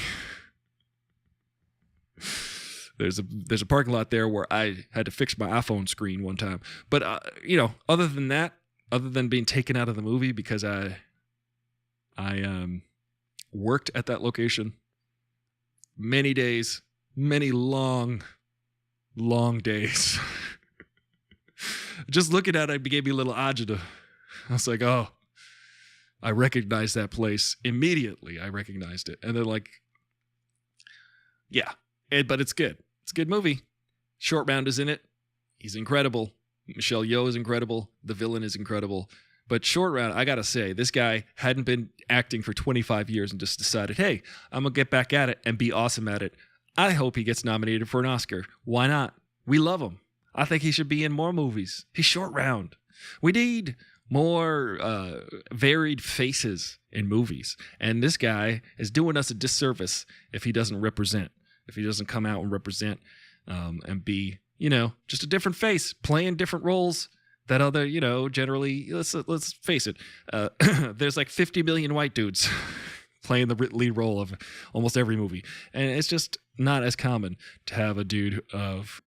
There's a parking lot there where I had to fix my iPhone screen one time. But, other than that, other than being taken out of the movie because I worked at that location many days, many long days. Just looking at it gave me a little agita. I was like, oh, I recognized that place immediately. I recognized it. And they're like, yeah, but it's good. It's a good movie. Short Round is in it. He's incredible. Michelle Yeoh is incredible. The villain is incredible. But Short Round, I got to say, this guy hadn't been acting for 25 years and just decided, hey, I'm going to get back at it and be awesome at it. I hope he gets nominated for an Oscar. Why not? We love him. I think he should be in more movies. He's Short Round. We need more varied faces in movies. And this guy is doing us a disservice if he doesn't represent, if he doesn't come out and represent and be, just a different face, playing different roles that other, generally, let's face it, there's like 50 million white dudes playing the lead role of almost every movie. And it's just not as common to have a dude of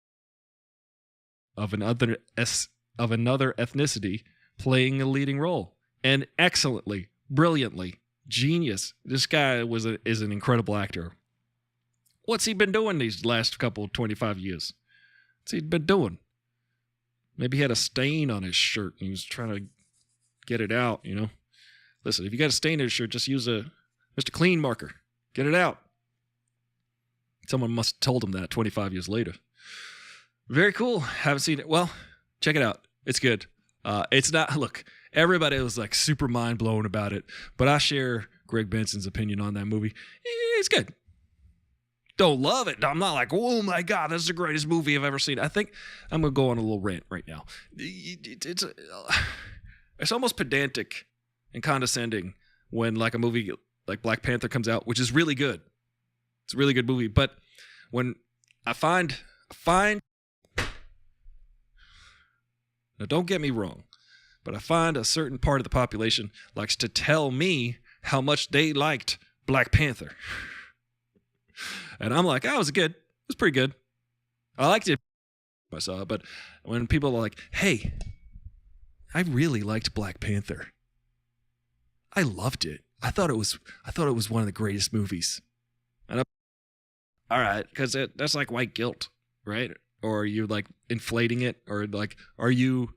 another ethnicity playing a leading role, and excellently, brilliantly, genius. This guy is an incredible actor. What's he been doing these last 25 years? What's he been doing? Maybe he had a stain on his shirt and he was trying to get it out, Listen, if you got a stain on his shirt, just use a Mr. Clean marker. Get it out. Someone must have told him that 25 years later. Very cool. Haven't seen it. Well, check it out. It's good. It's not, look, everybody was like super mind blown about it, but I share Greg Benson's opinion on that movie. It's good. Don't love it. I'm not like, oh my God, this is the greatest movie I've ever seen. I think I'm going to go on a little rant right now. It's almost pedantic and condescending when like a movie like Black Panther comes out, which is really good. It's a really good movie. But when I find, now don't get me wrong, but I find a certain part of the population likes to tell me how much they liked Black Panther. And I'm like, oh, it was good. It was pretty good. I liked it. I saw it. But when people are like, hey, I really liked Black Panther. I loved it. I thought it was one of the greatest movies. And all right, because that's like white guilt, right? Or are you like inflating it, or like are you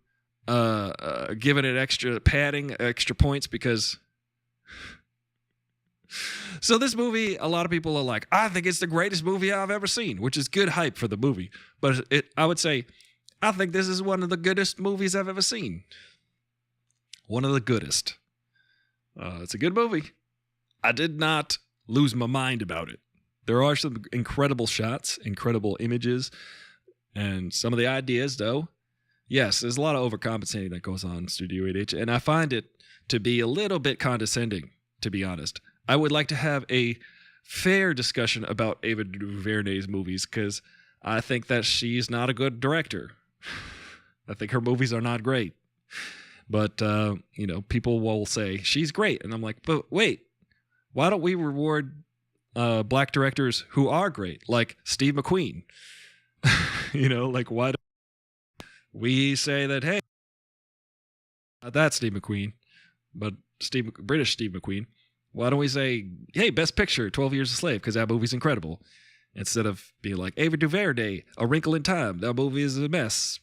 giving it extra padding, extra points because? So this movie, a lot of people are like, I think it's the greatest movie I've ever seen, which is good hype for the movie. But I would say, I think this is one of the goodest movies I've ever seen. One of the goodest. It's a good movie. I did not lose my mind about it. There are some incredible shots, incredible images, and some of the ideas, though. Yes, there's a lot of overcompensating that goes on in Studio 8H, and I find it to be a little bit condescending, to be honest. I would like to have a fair discussion about Ava DuVernay's movies, because I think that she's not a good director. I think her movies are not great. But, people will say, she's great. And I'm like, but wait, why don't we reward black directors who are great, like Steve McQueen? Why don't we say that, hey, not that Steve McQueen, but British Steve McQueen. Why don't we say, hey, Best Picture, 12 Years a Slave, because that movie's incredible, instead of being like, Ava DuVernay, A Wrinkle in Time, that movie is a mess.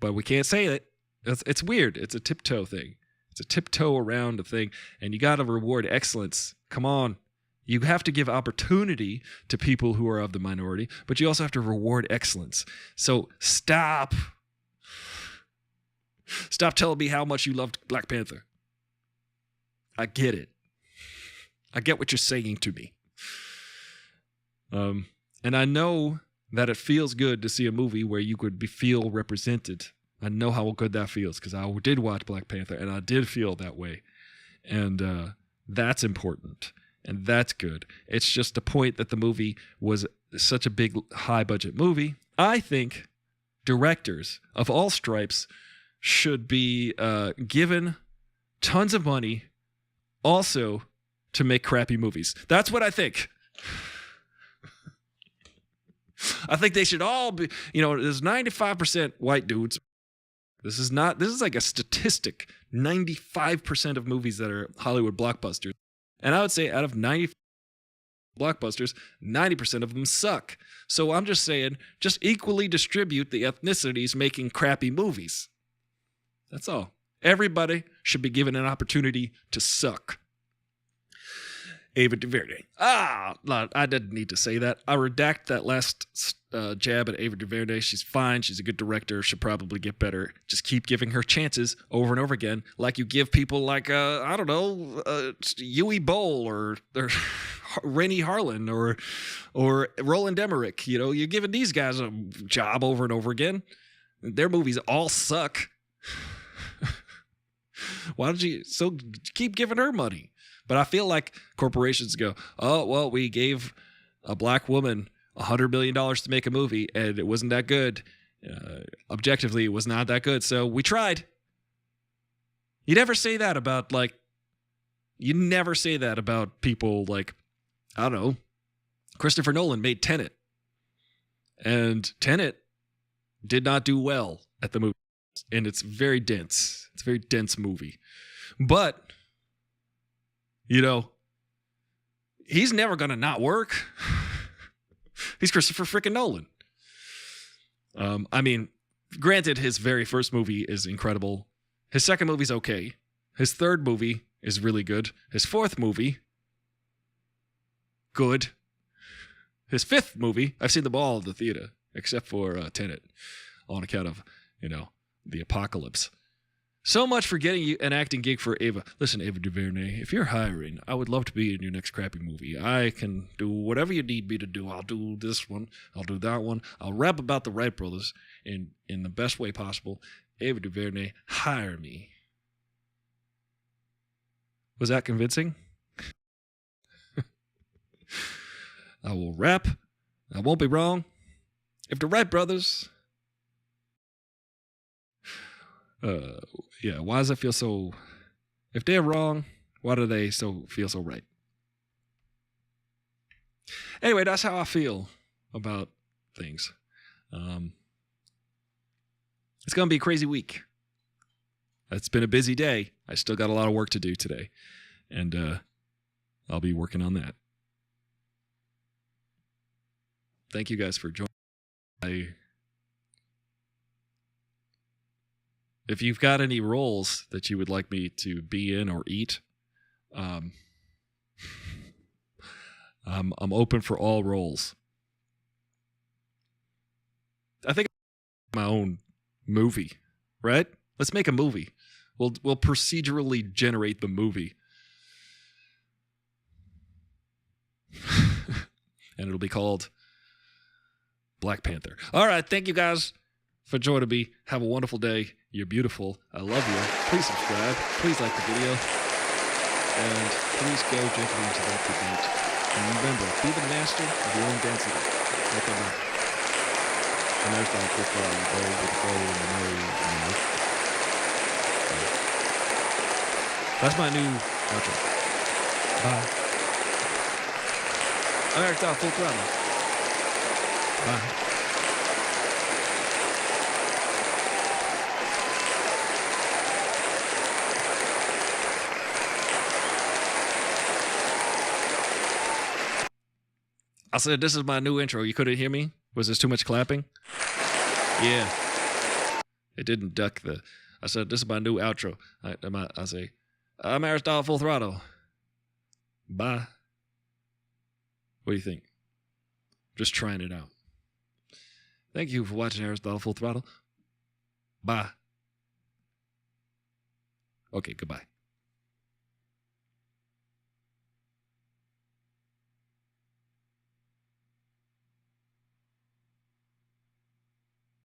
But we can't say it. It's weird. It's a tiptoe thing. It's a tiptoe around a thing, and you got to reward excellence. Come on. You have to give opportunity to people who are of the minority, but you also have to reward excellence. So stop. Stop telling me how much you loved Black Panther. I get it. I get what you're saying to me. And I know that it feels good to see a movie where you could feel represented. I know how good that feels because I did watch Black Panther and I did feel that way. And that's important. And that's good. It's just the point that the movie was such a big, high-budget movie. I think directors of all stripes should be given tons of money also to make crappy movies. That's what I think. I think they should all be, there's 95% white dudes. This is like a statistic. 95% of movies that are Hollywood blockbusters. And I would say out of 90 blockbusters, 90% of them suck. So I'm just saying, just equally distribute the ethnicities making crappy movies. That's all. Everybody should be given an opportunity to suck. Ava DuVernay. I didn't need to say that. I redact that last jab at Ava DuVernay. She's fine. She's a good director. She'll probably get better. Just keep giving her chances over and over again, like you give people like, Yui Bowl or Rennie Harlan or Roland Emmerich. You're giving these guys a job over and over again. Their movies all suck. Why don't you keep giving her money? But I feel like corporations go, oh, well, we gave a black woman $100 million to make a movie, and it wasn't that good. Objectively, it was not that good, so we tried. You never say that about, people like, I don't know, Christopher Nolan made Tenet. And Tenet did not do well at the movie. And it's very dense. It's a very dense movie. But he's never going to not work. He's Christopher frickin' Nolan. Granted, his very first movie is incredible. His second movie's okay. His third movie is really good. His fourth movie, good. His fifth movie, I've seen them all at the theater, except for Tenet, on account of, the apocalypse. So much for getting you an acting gig for Ava. Listen, Ava DuVernay, if you're hiring, I would love to be in your next crappy movie. I can do whatever you need me to do. I'll do this one. I'll do that one. I'll rap about the Wright brothers in the best way possible. Ava DuVernay, hire me. Was that convincing? I will rap. I won't be wrong. If the Wright brothers... yeah, why does it feel so... If they're wrong, why do they feel so right? Anyway, that's how I feel about things. It's going to be a crazy week. It's been a busy day. I still got a lot of work to do today. And I'll be working on that. Thank you guys for joining. If you've got any roles that you would like me to be in or eat, I'm open for all roles. I think my own movie, right? Let's make a movie. We'll procedurally generate the movie. And it'll be called Black Panther. All right, thank you guys for joining me. Have a wonderful day. You're beautiful. I love you. Please subscribe. Please like the video. And please go gently into that debate. And remember, be the master of your own density. Like a rock. And there's that quick go with the flow and the no. That's my new outro. Bye. I'm Eric Full Throttle. Bye. I said, this is my new intro. You couldn't hear me? Was this too much clapping? Yeah. It didn't duck the... I said, this is my new outro. I say, I'm Aristotle Full Throttle. Bye. What do you think? Just trying it out. Thank you for watching Aristotle Full Throttle. Bye. Okay, goodbye.